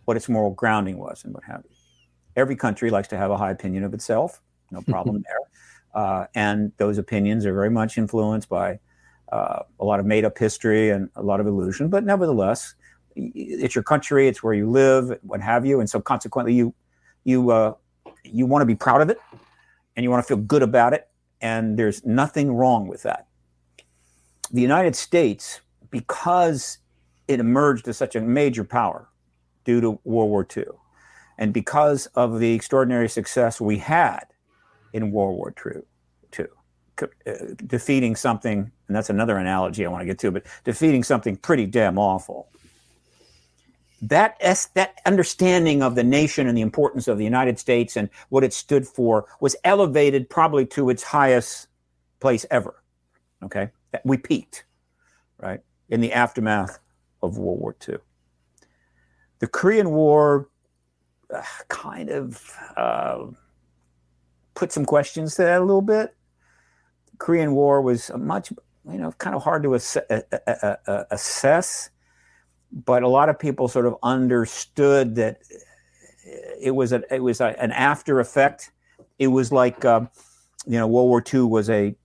[SPEAKER 3] what its moral grounding was, and what have you. Every country likes to have a high opinion of itself, no problem there. And those opinions are very much influenced by a lot of made-up history and a lot of illusion. But nevertheless, it's your country, it's where you live, what have you. And so consequently, you want to be proud of it, and you want to feel good about it. And there's nothing wrong with that. The United States, because it emerged as such a major power due to World War II, and because of the extraordinary success we had in World War II, defeating something, and that's another analogy I want to get to, but defeating something pretty damn awful. That understanding of the nation and the importance of the United States and what it stood for was elevated probably to its highest place ever. Okay, we peaked, right, in the aftermath of World War II. The Korean War kind of put some questions to that a little bit. The Korean War was much, kind of hard to assess, but a lot of people sort of understood that it was an after effect. It was like World War II was a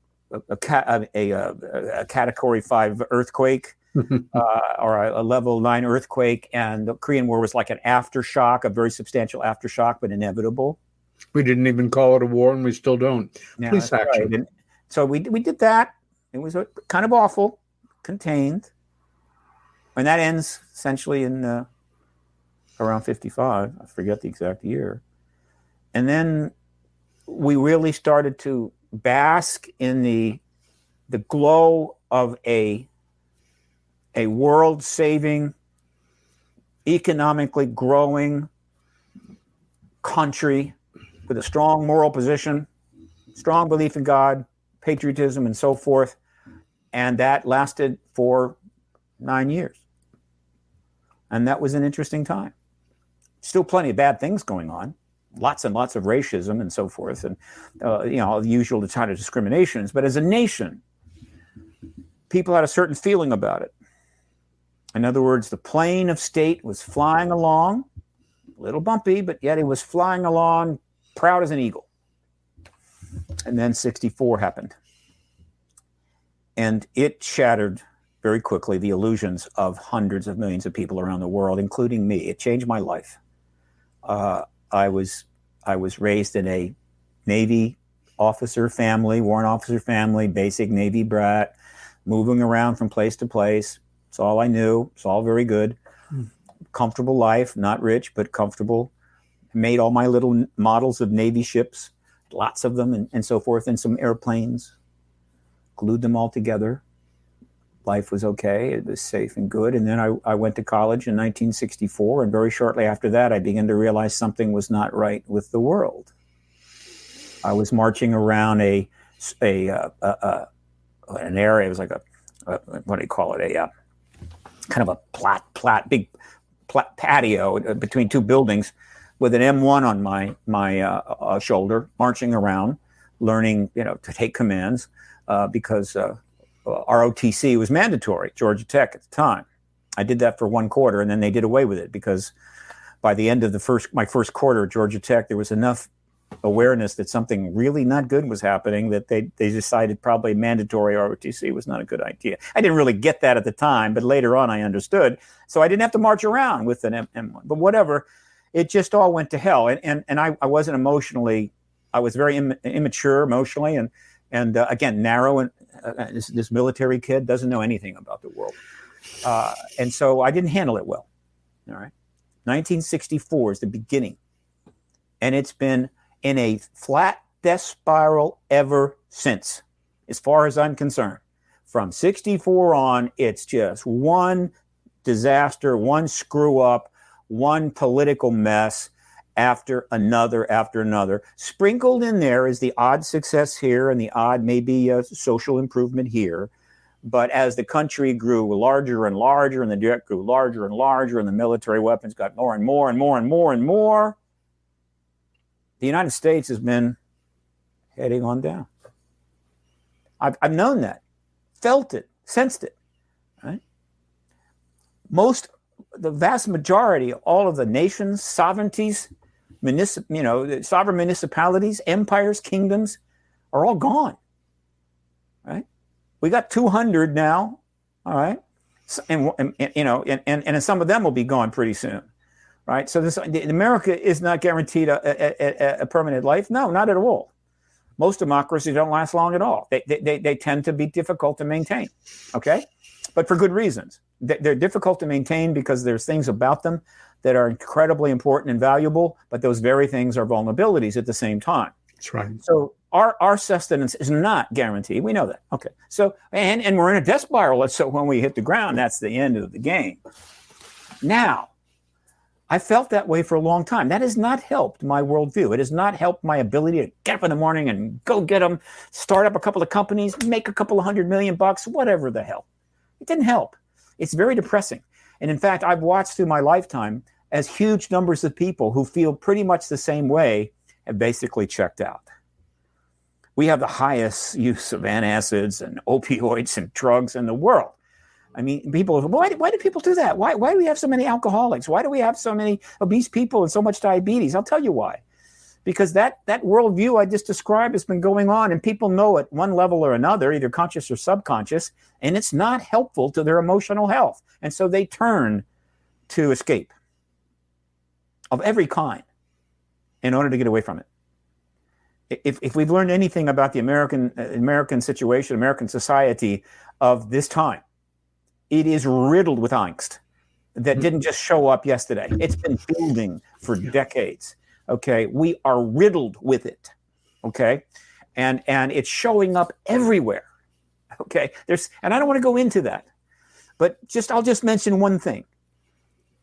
[SPEAKER 3] Category 5 earthquake. Or a level 9 earthquake, and the Korean War was like an aftershock, a very substantial aftershock, but inevitable.
[SPEAKER 2] We didn't even call it a war, and we still don't. Police action.
[SPEAKER 3] Right. And so we did that. It was kind of awful, contained, and that ends essentially in around 55. I forget the exact year. And then we really started to bask in the glow of a world-saving, economically growing country with a strong moral position, strong belief in God, patriotism, and so forth. And that lasted for 9 years. And that was an interesting time. Still plenty of bad things going on, lots and lots of racism and so forth, and the usual kind of discriminations. But as a nation, people had a certain feeling about it. In other words, the plane of state was flying along a little bumpy, but yet it was flying along, proud as an eagle. And then 64 happened. And it shattered very quickly the illusions of hundreds of millions of people around the world, including me. It changed my life. I was raised in a Navy officer family, warrant officer family, basic Navy brat, moving around from place to place. It's all I knew. It's all very good. Comfortable life, not rich, but comfortable. Made all my little models of Navy ships, lots of them, and so forth, and some airplanes. Glued them all together. Life was okay. It was safe and good. And then I went to college in 1964, and very shortly after that, I began to realize something was not right with the world. I was marching around an area. It was like a what do you call it? A kind of a big patio between two buildings, with an M1 on my shoulder, marching around, learning to take commands because ROTC was mandatory, Georgia Tech at the time. I did that for 1 quarter, and then they did away with it because by the end of my first quarter at Georgia Tech, there was enough awareness that something really not good was happening that they decided probably mandatory ROTC was not a good idea. I didn't really get that at the time, but later on I understood. So I didn't have to march around with an M1. But whatever, it just all went to hell. And I wasn't emotionally, I was very immature emotionally and again, narrow. And this military kid doesn't know anything about the world. And so I didn't handle it well. All right. 1964 is the beginning. And it's been in a flat death spiral ever since, as far as I'm concerned. From 64 on, it's just one disaster, one screw up, one political mess after another. Sprinkled in there is the odd success here and the odd maybe social improvement here. But as the country grew larger and larger, and the debt grew larger and larger, and the military weapons got more and more and more and more and more, the United States has been heading on down. I've known that, felt it, sensed it. Right? The vast majority of all of the nations, sovereignties, sovereign municipalities, empires, kingdoms are all gone. Right? We got 200 now. All right, and some of them will be gone pretty soon. Right, so America is not guaranteed a permanent life. No, not at all. Most democracies don't last long at all. They tend to be difficult to maintain. Okay, but for good reasons. They're difficult to maintain because there's things about them that are incredibly important and valuable, but those very things are vulnerabilities at the same time.
[SPEAKER 2] That's right.
[SPEAKER 3] So our sustenance is not guaranteed. We know that. Okay, so and we're in a death spiral. So when we hit the ground, that's the end of the game. Now, I felt that way for a long time. That has not helped my worldview. It has not helped my ability to get up in the morning and go get them, start up a couple of companies, make a couple of $100 million, whatever the hell. It didn't help. It's very depressing. And in fact, I've watched through my lifetime as huge numbers of people who feel pretty much the same way have basically checked out. We have the highest use of antacids and opioids and drugs in the world. I mean, people, why do people do that? Why do we have so many alcoholics? Why do we have so many obese people and so much diabetes? I'll tell you why. Because that worldview I just described has been going on, and people know at one level or another, either conscious or subconscious, and it's not helpful to their emotional health. And so they turn to escape of every kind in order to get away from it. If we've learned anything about the American situation, American society of this time, it is riddled with angst that didn't just show up yesterday. It's been building for decades. Okay, we are riddled with it. Okay, and it's showing up everywhere. Okay, and I don't want to go into that, but I'll just mention one thing.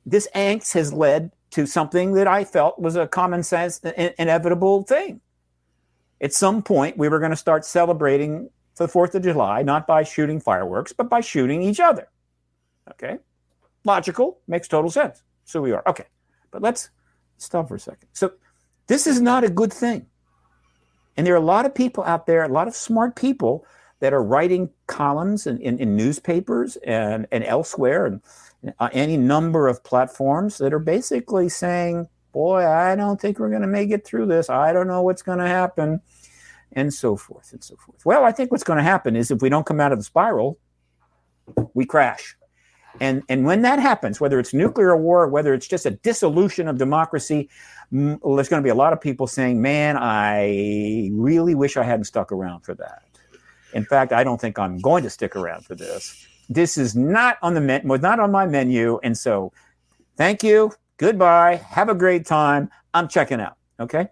[SPEAKER 3] This angst has led to something that I felt was a common sense, inevitable thing. At some point, we were going to start celebrating the 4th of July, not by shooting fireworks, but by shooting each other. Okay, logical, makes total sense. So we are. Okay, but let's stop for a second. So this is not a good thing. And there are a lot of people out there, a lot of smart people that are writing columns in newspapers and elsewhere and any number of platforms that are basically saying, boy, I don't think we're going to make it through this. I don't know what's going to happen, and so forth and so forth. Well, I think what's going to happen is if we don't come out of the spiral, we crash. And when that happens, whether it's nuclear war, whether it's just a dissolution of democracy, there's going to be a lot of people saying, man, I really wish I hadn't stuck around for that. In fact, I don't think I'm going to stick around for this. This is not on the not on my menu. And so thank you. Goodbye. Have a great time. I'm checking out. Okay.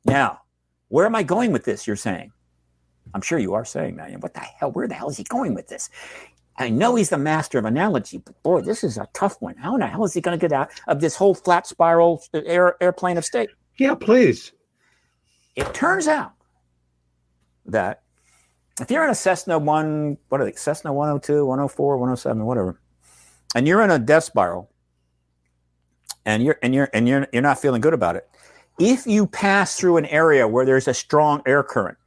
[SPEAKER 3] Now, where am I going with this? You're saying. I'm sure you are saying that. What the hell? Where the hell is he going with this? I know he's the master of analogy, but boy, this is a tough one. How in the hell is he going to get out of this whole flat spiral airplane of state?
[SPEAKER 2] Yeah, please.
[SPEAKER 3] It turns out that if you're in a Cessna 102, 104, 107, whatever, and you're in a death spiral, and you're not feeling good about it, if you pass through an area where there's a strong air current,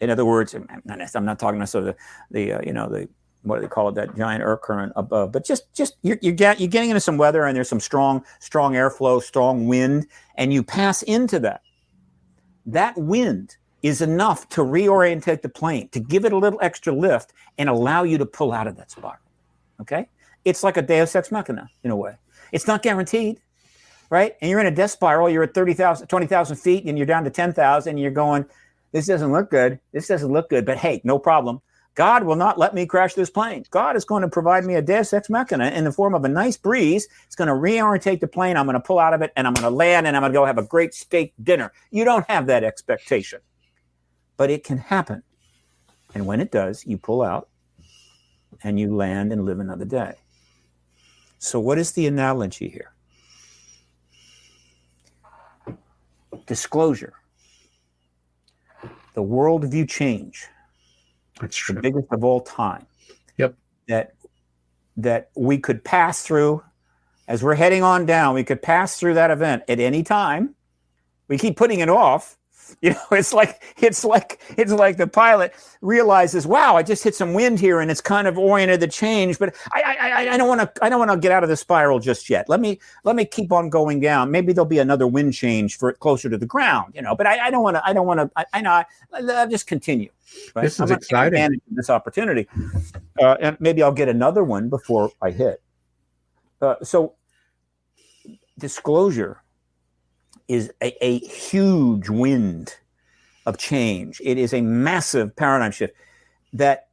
[SPEAKER 3] in other words, I'm not talking necessarily the what do they call it, that giant air current above, but just you're getting into some weather and there's some strong airflow, strong wind, and you pass into that. That wind is enough to reorientate the plane, to give it a little extra lift and allow you to pull out of that spiral. Okay, it's like a Deus Ex Machina in a way. It's not guaranteed, right? And you're in a death spiral. You're at 20,000 feet, and you're down to 10,000, and you're going, this doesn't look good. This doesn't look good. But hey, no problem. God will not let me crash this plane. God is going to provide me a Deus Ex Machina in the form of a nice breeze. It's going to reorientate the plane. I'm going to pull out of it, and I'm going to land, and I'm going to go have a great steak dinner. You don't have that expectation. But it can happen. And when it does, you pull out, and you land and live another day. So what is the analogy here? Disclosure. The worldview change.
[SPEAKER 2] That's true.
[SPEAKER 3] The biggest of all time.
[SPEAKER 2] Yep.
[SPEAKER 3] That we could pass through, as we're heading on down, we could pass through that event at any time. We keep putting it off. It's like the pilot realizes, wow, I just hit some wind here and it's kind of oriented the change, but I don't want to get out of the spiral just yet. Let me keep on going down. Maybe there'll be another wind change for it closer to the ground, but I'll just continue. Right?
[SPEAKER 2] This is exciting.
[SPEAKER 3] Advantage of this opportunity. And maybe I'll get another one before I hit. So disclosure is a huge wind of change. It is a massive paradigm shift that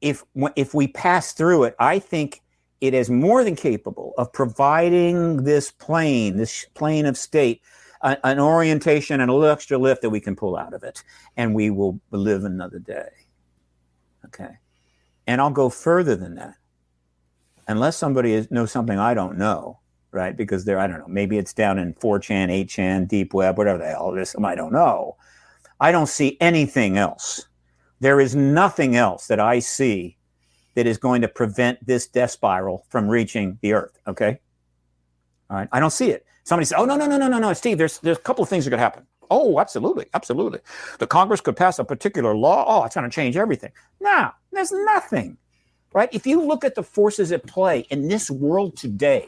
[SPEAKER 3] if we pass through it, I think it is more than capable of providing this plane of state, an orientation and a little extra lift that we can pull out of it, and we will live another day. Okay. And I'll go further than that. Unless somebody knows something I don't know, right? Because I don't know, maybe it's down in 4chan, 8chan, deep web, whatever the hell it is, I don't know. I don't see anything else. There is nothing else that I see that is going to prevent this death spiral from reaching the earth, okay? All right, I don't see it. Somebody says, oh, no, Steve, there's a couple of things that could happen. Oh, absolutely. The Congress could pass a particular law. Oh, it's going to change everything. No, there's nothing, right? If you look at the forces at play in this world today,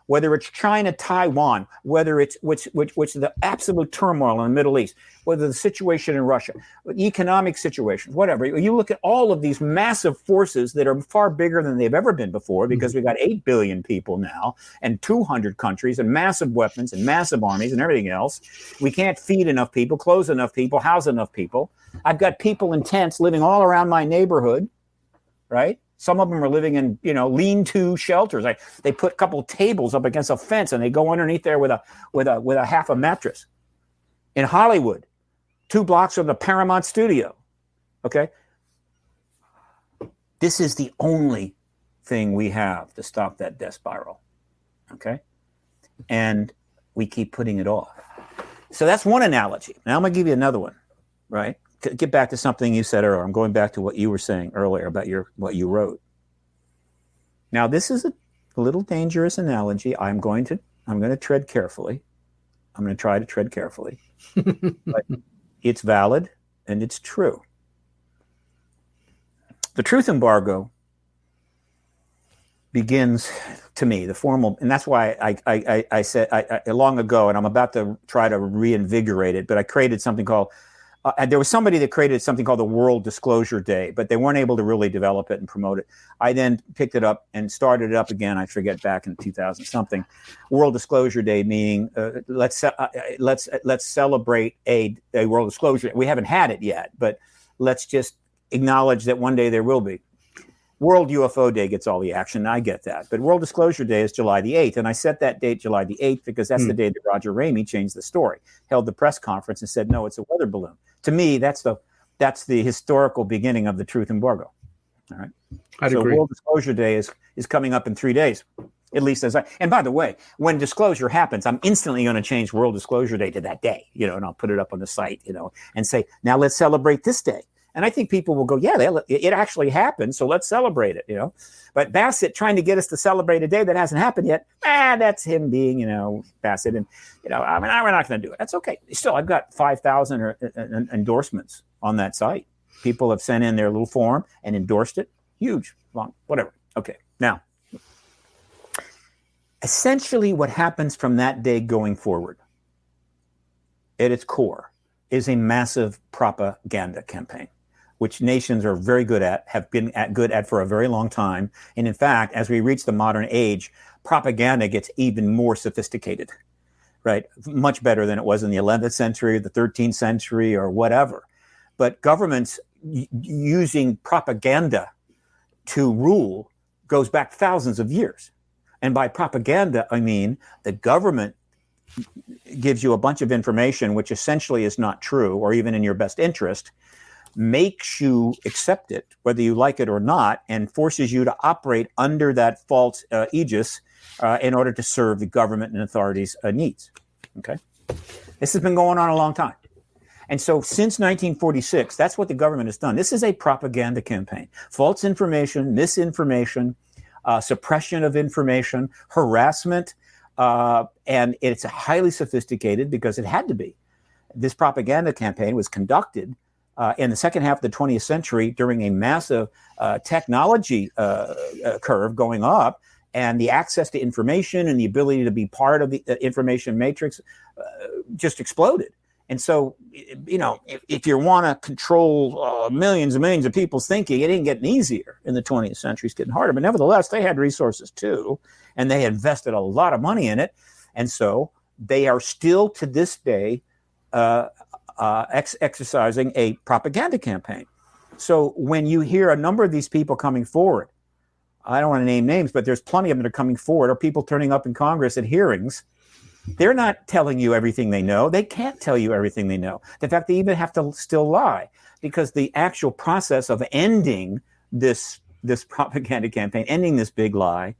[SPEAKER 3] whether it's China, Taiwan, whether it's which the absolute turmoil in the Middle East, whether the situation in Russia, economic situations, whatever. You look at all of these massive forces that are far bigger than they've ever been before, because we've got 8 billion people now and 200 countries and massive weapons and massive armies and everything else. We can't feed enough people, clothe enough people, house enough people. I've got people in tents living all around my neighborhood, right? Some of them are living in, lean-to shelters. They put a couple of tables up against a fence and they go underneath there with a half a mattress. In Hollywood, 2 blocks from the Paramount studio. Okay, this is the only thing we have to stop that death spiral. Okay, and we keep putting it off. So that's one analogy. Now I'm going to give you another one, right? To get back to something you said earlier. I'm going back to what you were saying earlier about what you wrote. Now, this is a little dangerous analogy. I'm going to tread carefully. I'm going to try to tread carefully. But it's valid and it's true. The truth embargo begins to me, the formal, and that's why I said long ago, and I'm about to try to reinvigorate it, but I created something called, and there was somebody that created something called the World Disclosure Day, but they weren't able to really develop it and promote it. I then picked it up and started it up again. I forget, back in 2000 something. World Disclosure Day, meaning let's celebrate a world disclosure. We haven't had it yet, but let's just acknowledge that one day there will be. World UFO Day gets all the action. I get that. But World Disclosure Day is July the 8th. And I set that date July the 8th because that's the day that Roger Ramey changed the story, held the press conference and said, no, it's a weather balloon. To me, that's the historical beginning of the truth embargo. All right.
[SPEAKER 2] I'd agree.
[SPEAKER 3] World Disclosure Day is coming up in 3 days, at least and by the way, when disclosure happens, I'm instantly going to change World Disclosure Day to that day, and I'll put it up on the site, and say, now let's celebrate this day. And I think people will go, yeah, it actually happened, so let's celebrate it, But Bassett trying to get us to celebrate a day that hasn't happened yet, that's him being, Bassett. And, we're not going to do it. That's okay. Still, I've got 5,000 endorsements on that site. People have sent in their little form and endorsed it. Huge, long, whatever. Okay, now, essentially what happens from that day going forward, at its core, is a massive propaganda campaign, which nations are very good at, have been good at for a very long time. And in fact, as we reach the modern age, propaganda gets even more sophisticated, right? Much better than it was in the 11th century, the 13th century, or whatever. But governments using propaganda to rule goes back thousands of years. And by propaganda, I mean the government gives you a bunch of information which essentially is not true or even in your best interest, makes you accept it, whether you like it or not, and forces you to operate under that false aegis in order to serve the government and authorities' needs. Okay, this has been going on a long time. And so since 1946, that's what the government has done. This is a propaganda campaign. False information, misinformation, suppression of information, harassment, and it's highly sophisticated because it had to be. This propaganda campaign was conducted in the second half of the 20th century during a massive technology curve going up, and the access to information and the ability to be part of the information matrix just exploded. And so, if you want to control millions and millions of people's thinking, it ain't getting easier in the 20th century. It's getting harder. But nevertheless, they had resources too, and they invested a lot of money in it. And so they are still to this day exercising a propaganda campaign. So when you hear a number of these people coming forward, I don't want to name names, but there's plenty of them that are coming forward, or people turning up in Congress at hearings. They're not telling you everything they know. They can't tell you everything they know. In fact, they even have to still lie, because the actual process of ending this propaganda campaign, ending this big lie,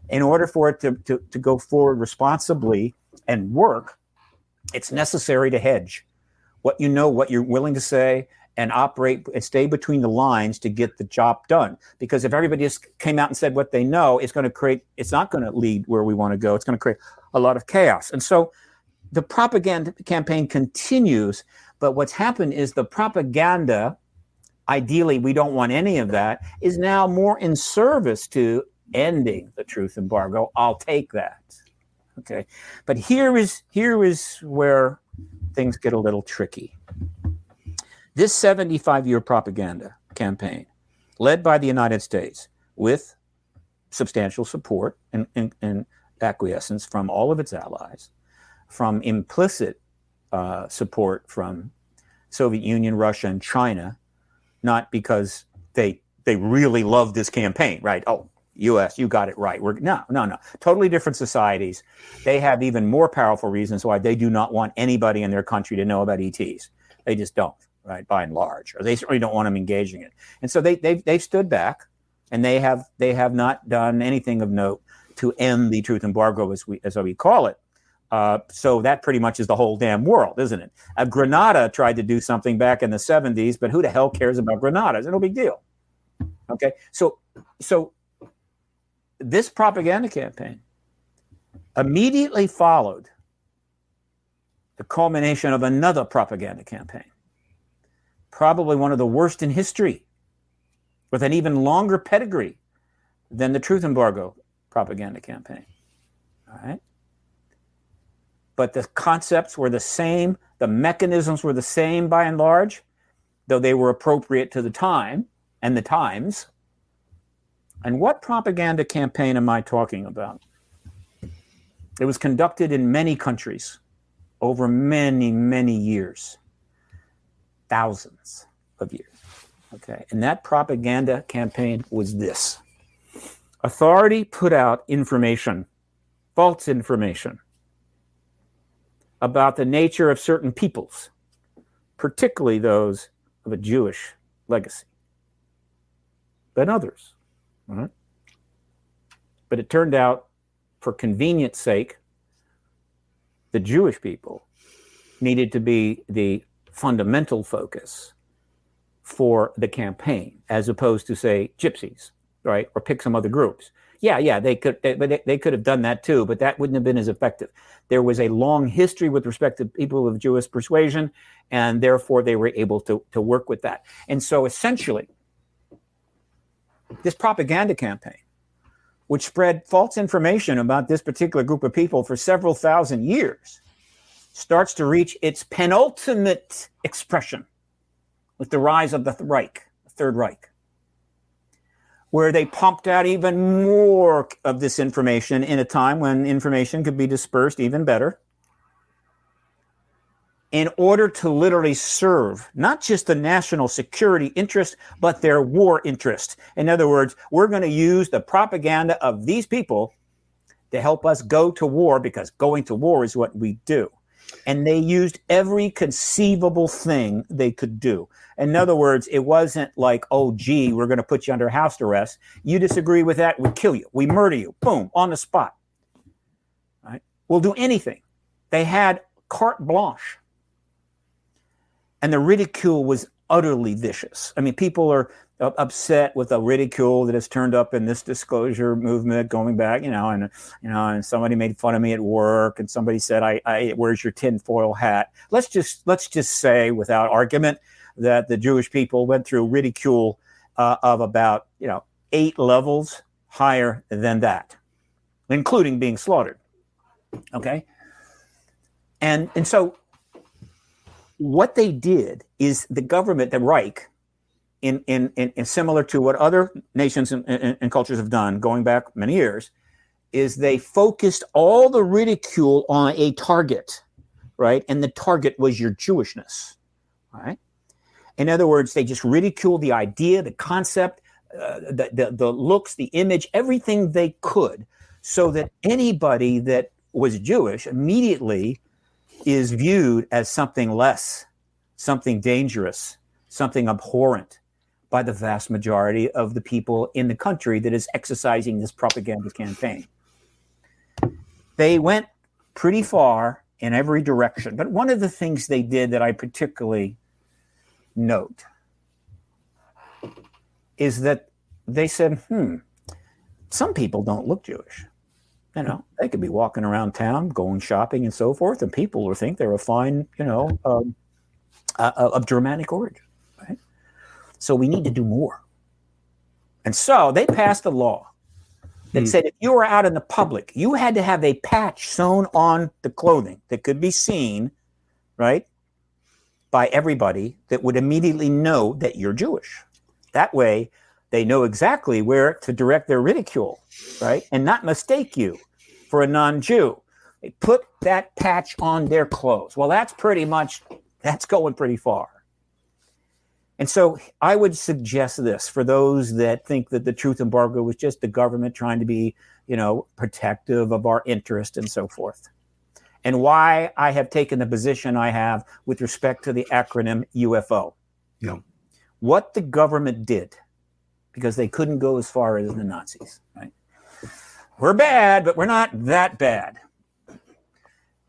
[SPEAKER 3] in order for it to go forward responsibly and work, it's necessary to hedge what you know, what you're willing to say, and operate and stay between the lines to get the job done. Because if everybody just came out and said what they know, it's not going to lead where we want to go. It's going to create a lot of chaos. And so the propaganda campaign continues, but what's happened is the propaganda, ideally we don't want any of that, is now more in service to ending the truth embargo. I'll take that. Okay. But here is where things get a little tricky. This 75-year propaganda campaign, led by the United States, with substantial support and acquiescence from all of its allies, from implicit support from Soviet Union, Russia, and China, not because they really love this campaign, right? Oh, U.S., you got it right. No. Totally different societies. They have even more powerful reasons why they do not want anybody in their country to know about ETs. They just don't, right, by and large. Or they certainly don't want them engaging it. And so they've stood back, and they have not done anything of note to end the truth embargo, as we call it. So that pretty much is the whole damn world, isn't it? Grenada tried to do something back in the 70s, but who the hell cares about Grenada? It's no big deal. Okay, so this propaganda campaign immediately followed the culmination of another propaganda campaign, probably one of the worst in history, with an even longer pedigree than the truth embargo propaganda campaign. All right. But the concepts were the same. The mechanisms were the same by and large, though they were appropriate to the time and the times. And what propaganda campaign am I talking about? It was conducted in many countries over many, many years, thousands of years. Okay. And that propaganda campaign was this. Authority put out information, false information, about the nature of certain peoples, particularly those of a Jewish legacy, but others. Right? But it turned out, for convenience sake, the Jewish people needed to be the fundamental focus for the campaign, as opposed to, say, gypsies, right? Or pick some other groups. Yeah, they could have done that too, but that wouldn't have been as effective. There was a long history with respect to people of Jewish persuasion, and therefore they were able to work with that. And so essentially, this propaganda campaign, which spread false information about this particular group of people for several thousand years, starts to reach its penultimate expression with the rise of the Reich, the Third Reich, where they pumped out even more of this information in a time when information could be dispersed even better, in order to literally serve not just the national security interest, but their war interest. In other words, we're going to use the propaganda of these people to help us go to war, because going to war is what we do. And they used every conceivable thing they could do. In other words, it wasn't like, oh, gee, we're going to put you under house arrest. You disagree with that, we kill you. We murder you. Boom, on the spot. Right? We'll do anything. They had carte blanche. And the ridicule was utterly vicious. I mean, people are upset with the ridicule that has turned up in this disclosure movement going back, and somebody made fun of me at work, and somebody said, I where's your tinfoil hat? Let's just say, without argument, that the Jewish people went through ridicule of about 8 levels higher than that, including being slaughtered. Okay, and so what they did is the government, the Reich, in similar to what other nations and cultures have done going back many years, is they focused all the ridicule on a target, right? And the target was your Jewishness, right? In other words, they just ridiculed the idea, the concept, the looks, the image, everything they could, so that anybody that was Jewish immediately is viewed as something less, something dangerous, something abhorrent by the vast majority of the people in the country that is exercising this propaganda campaign. They went pretty far in every direction. But one of the things they did that I particularly note is that they said, some people don't look Jewish. They could be walking around town, going shopping and so forth, and people will think they're a fine, of Germanic origin, right? So we need to do more. And so they passed a law that said if you were out in the public, you had to have a patch sewn on the clothing that could be seen, right, by everybody, that would immediately know that you're Jewish. That way, they know exactly where to direct their ridicule, right? And not mistake you for a non-Jew. They put that patch on their clothes. Well, that's going pretty far. And so I would suggest this for those that think that the truth embargo was just the government trying to be, protective of our interest and so forth. And why I have taken the position I have with respect to the acronym UFO.
[SPEAKER 2] Yeah.
[SPEAKER 3] What the government did, because they couldn't go as far as the Nazis, right? We're bad, but we're not that bad.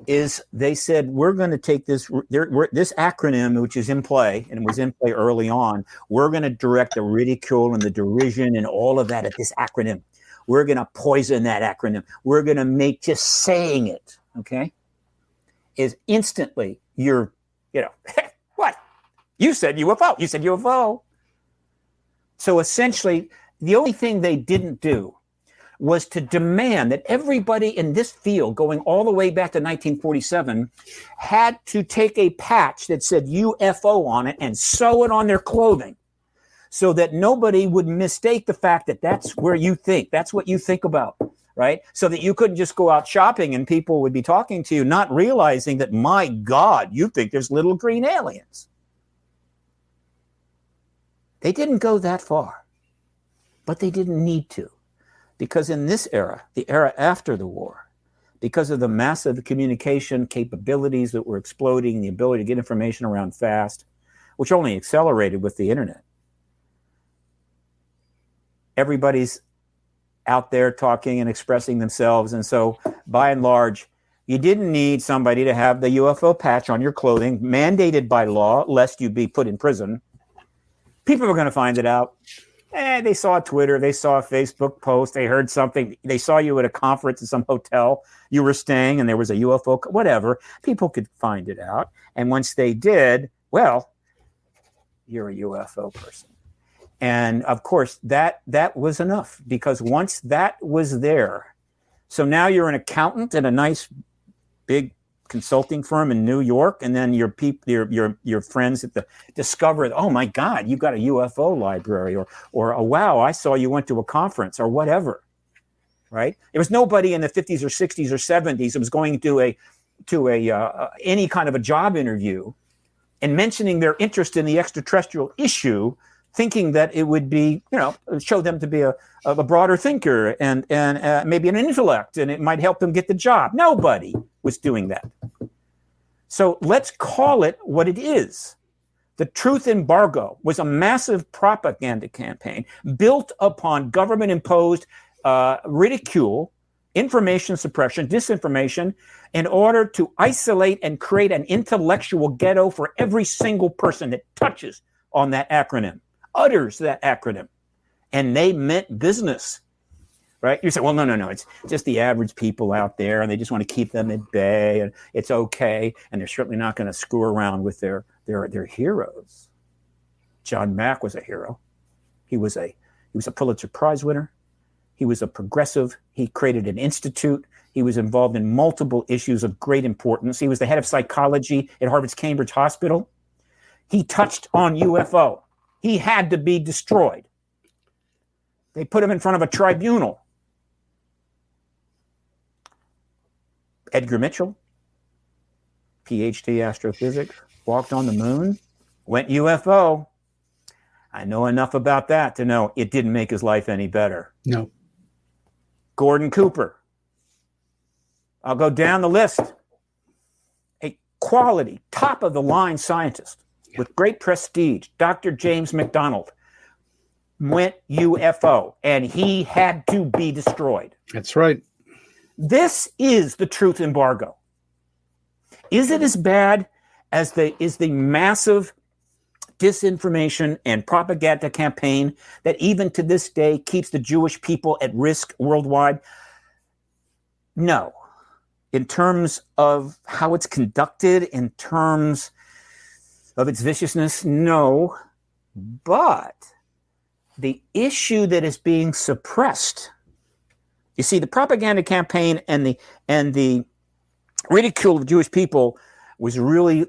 [SPEAKER 3] Is they said, we're going to take this acronym, which is in play, and was in play early on, we're going to direct the ridicule and the derision and all of that at this acronym. We're going to poison that acronym. We're going to make just saying it, okay, is instantly you're, what? You said UFO. You said UFO. So essentially, the only thing they didn't do was to demand that everybody in this field, going all the way back to 1947, had to take a patch that said UFO on it and sew it on their clothing so that nobody would mistake the fact that that's where you think, that's what you think about, right? So that you couldn't just go out shopping and people would be talking to you, not realizing that, my God, you think there's little green aliens. They didn't go that far, but they didn't need to. Because in this era, the era after the war, because of the massive communication capabilities that were exploding, the ability to get information around fast, which only accelerated with the internet, everybody's out there talking and expressing themselves. And so, by and large, you didn't need somebody to have the UFO patch on your clothing, mandated by law, lest you be put in prison. People were going to find it out. They saw Twitter, they saw a Facebook post, they heard something, they saw you at a conference in some hotel you were staying and there was a UFO, whatever. People could find it out. And once they did, well, you're a UFO person. And of course, that was enough, because once that was there, so now you're an accountant at a nice big consulting firm in New York, and then your friends at the discover, oh my God, you've got a UFO library, or oh wow, I saw you went to a conference, or whatever, right? There was nobody in the 50s or 60s or 70s that was going to any kind of a job interview and mentioning their interest in the extraterrestrial issue, thinking that it would be, show them to be a broader thinker and maybe an intellect, and it might help them get the job. Nobody was doing that. So let's call it what it is. The truth embargo was a massive propaganda campaign built upon government-imposed ridicule, information suppression, disinformation, in order to isolate and create an intellectual ghetto for every single person that touches on that acronym, utters that acronym. And they meant business. Right? You say, well, no. It's just the average people out there, and they just want to keep them at bay, and it's okay. And they're certainly not going to screw around with their heroes. John Mack was a hero. He was a Pulitzer Prize winner. He was a progressive. He created an institute. He was involved in multiple issues of great importance. He was the head of psychology at Harvard's Cambridge Hospital. He touched on UFO. He had to be destroyed. They put him in front of a tribunal. Edgar Mitchell, PhD astrophysics, walked on the moon, went UFO. I know enough about that to know it didn't make his life any better.
[SPEAKER 2] No.
[SPEAKER 3] Gordon Cooper. I'll go down the list. A quality, top-of-the-line scientist with great prestige, Dr. James McDonald, went UFO, and he had to be destroyed.
[SPEAKER 2] That's right.
[SPEAKER 3] This is the truth embargo. Is it as bad as the massive disinformation and propaganda campaign that even to this day keeps the Jewish people at risk worldwide? No. In terms of how it's conducted, in terms of its viciousness, no. But the issue that is being suppressed, you see, the propaganda campaign and the ridicule of Jewish people was really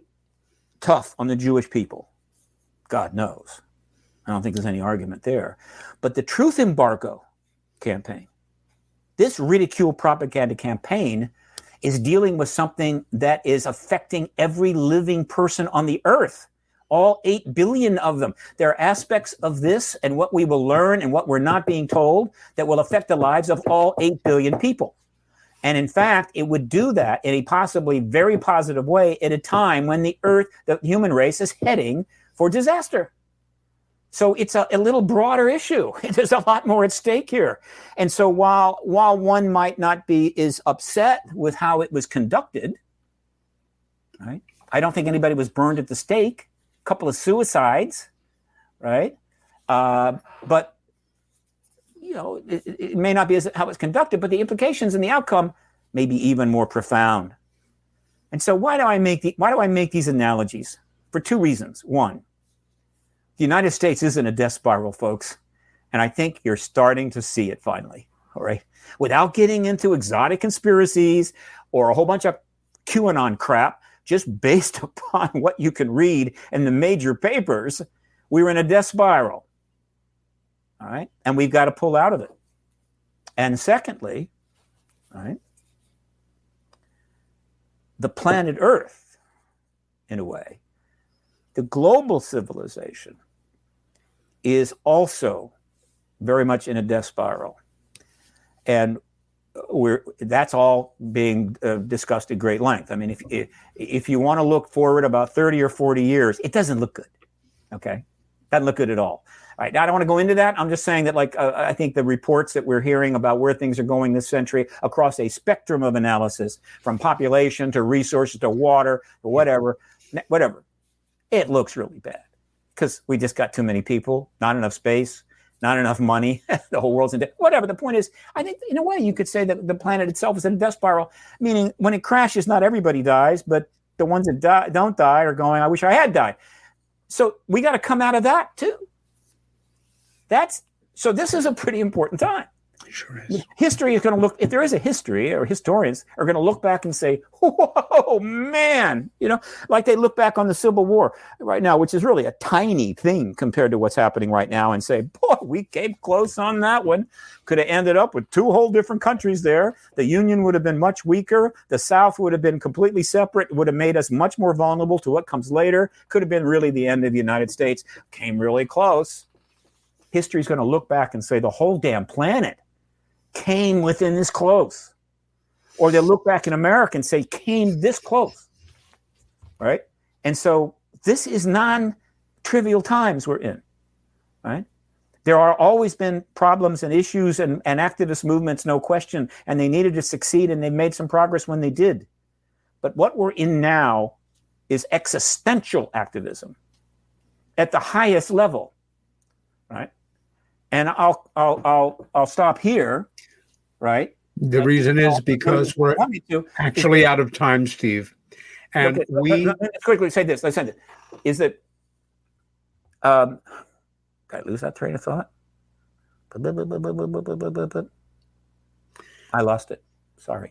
[SPEAKER 3] tough on the Jewish people. God knows. I don't think there's any argument there. But the truth embargo campaign, this ridicule propaganda campaign, is dealing with something that is affecting every living person on the earth. All 8 billion of them. There are aspects of this and what we will learn and what we're not being told that will affect the lives of all 8 billion people. And in fact, it would do that in a possibly very positive way at a time when the earth, the human race, is heading for disaster. So it's a little broader issue. There's a lot more at stake here. And so while one might not be as upset with how it was conducted, right? I don't think anybody was burned at the stake. Couple of suicides, right? But it may not be how it's conducted, but the implications and the outcome may be even more profound. And so, why do I make these analogies? For 2 reasons. One, the United States isn't a death spiral, folks, and I think you're starting to see it finally. all right, without getting into exotic conspiracies or a whole bunch of QAnon crap, just based upon what you can read in the major papers, we were in a death spiral. All right. And we've got to pull out of it. And secondly, all right, the planet Earth, in a way, the global civilization is also very much in a death spiral. And that's all being discussed at great length. I mean, if you want to look forward about 30 or 40 years, it doesn't look good. Okay? Doesn't look good at all. All right, now I don't want to go into that. I'm just saying that, like, I think the reports that we're hearing about where things are going this century across a spectrum of analysis, from population to resources to water to whatever, it looks really bad because we just got too many people, not enough space, not enough money. The whole world's in debt. Whatever. The point is, I think in a way you could say that the planet itself is in a death spiral, meaning when it crashes, not everybody dies, but the ones that don't die are going, I wish I had died. So we got to come out of that too. So this is a pretty important time.
[SPEAKER 2] Sure is.
[SPEAKER 3] History is going to look, if there is a history, or historians are going to look back and say, whoa, man, like they look back on the Civil War right now, which is really a tiny thing compared to what's happening right now, and say, boy, we came close on that one. Could have ended up with two whole different countries there. The Union would have been much weaker. The South would have been completely separate. It would have made us much more vulnerable to what comes later. Could have been really the end of the United States. Came really close. History is going to look back and say the whole damn planet came within this close. Or they'll look back in America and say came this close. Right? And so this is non-trivial times we're in. Right? There are always been problems and issues and activist movements, no question, and they needed to succeed, and they made some progress when they did. But what we're in now is existential activism at the highest level. Right? And I'll stop here, right?
[SPEAKER 2] The reason is because we're actually out of time, Steve. And
[SPEAKER 3] let's quickly say this. Let's say this. Is that did I lose that train of thought? I lost it.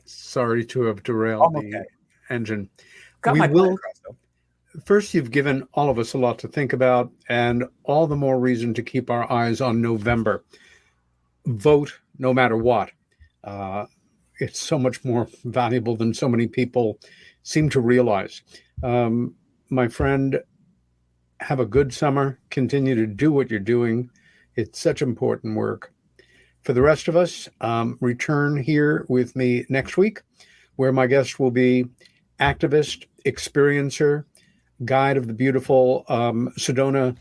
[SPEAKER 3] Sorry
[SPEAKER 2] to have derailed the engine.
[SPEAKER 3] Got my plan across, though.
[SPEAKER 2] First, you've given all of us a lot to think about, and all the more reason to keep our eyes on November. Vote no matter what. It's so much more valuable than so many people seem to realize. My friend, have a good summer. Continue to do what you're doing. It's such important work. For the rest of us, return here with me next week, where my guest will be activist, experiencer, guide of the beautiful Sedona,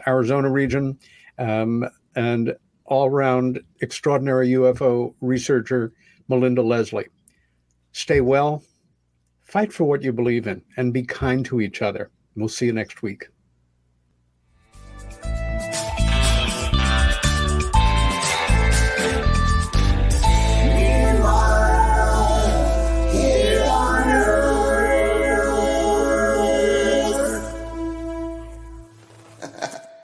[SPEAKER 2] Arizona region, and all-round extraordinary UFO researcher, Melinda Leslie. Stay well, fight for what you believe in, and be kind to each other. We'll see you next week.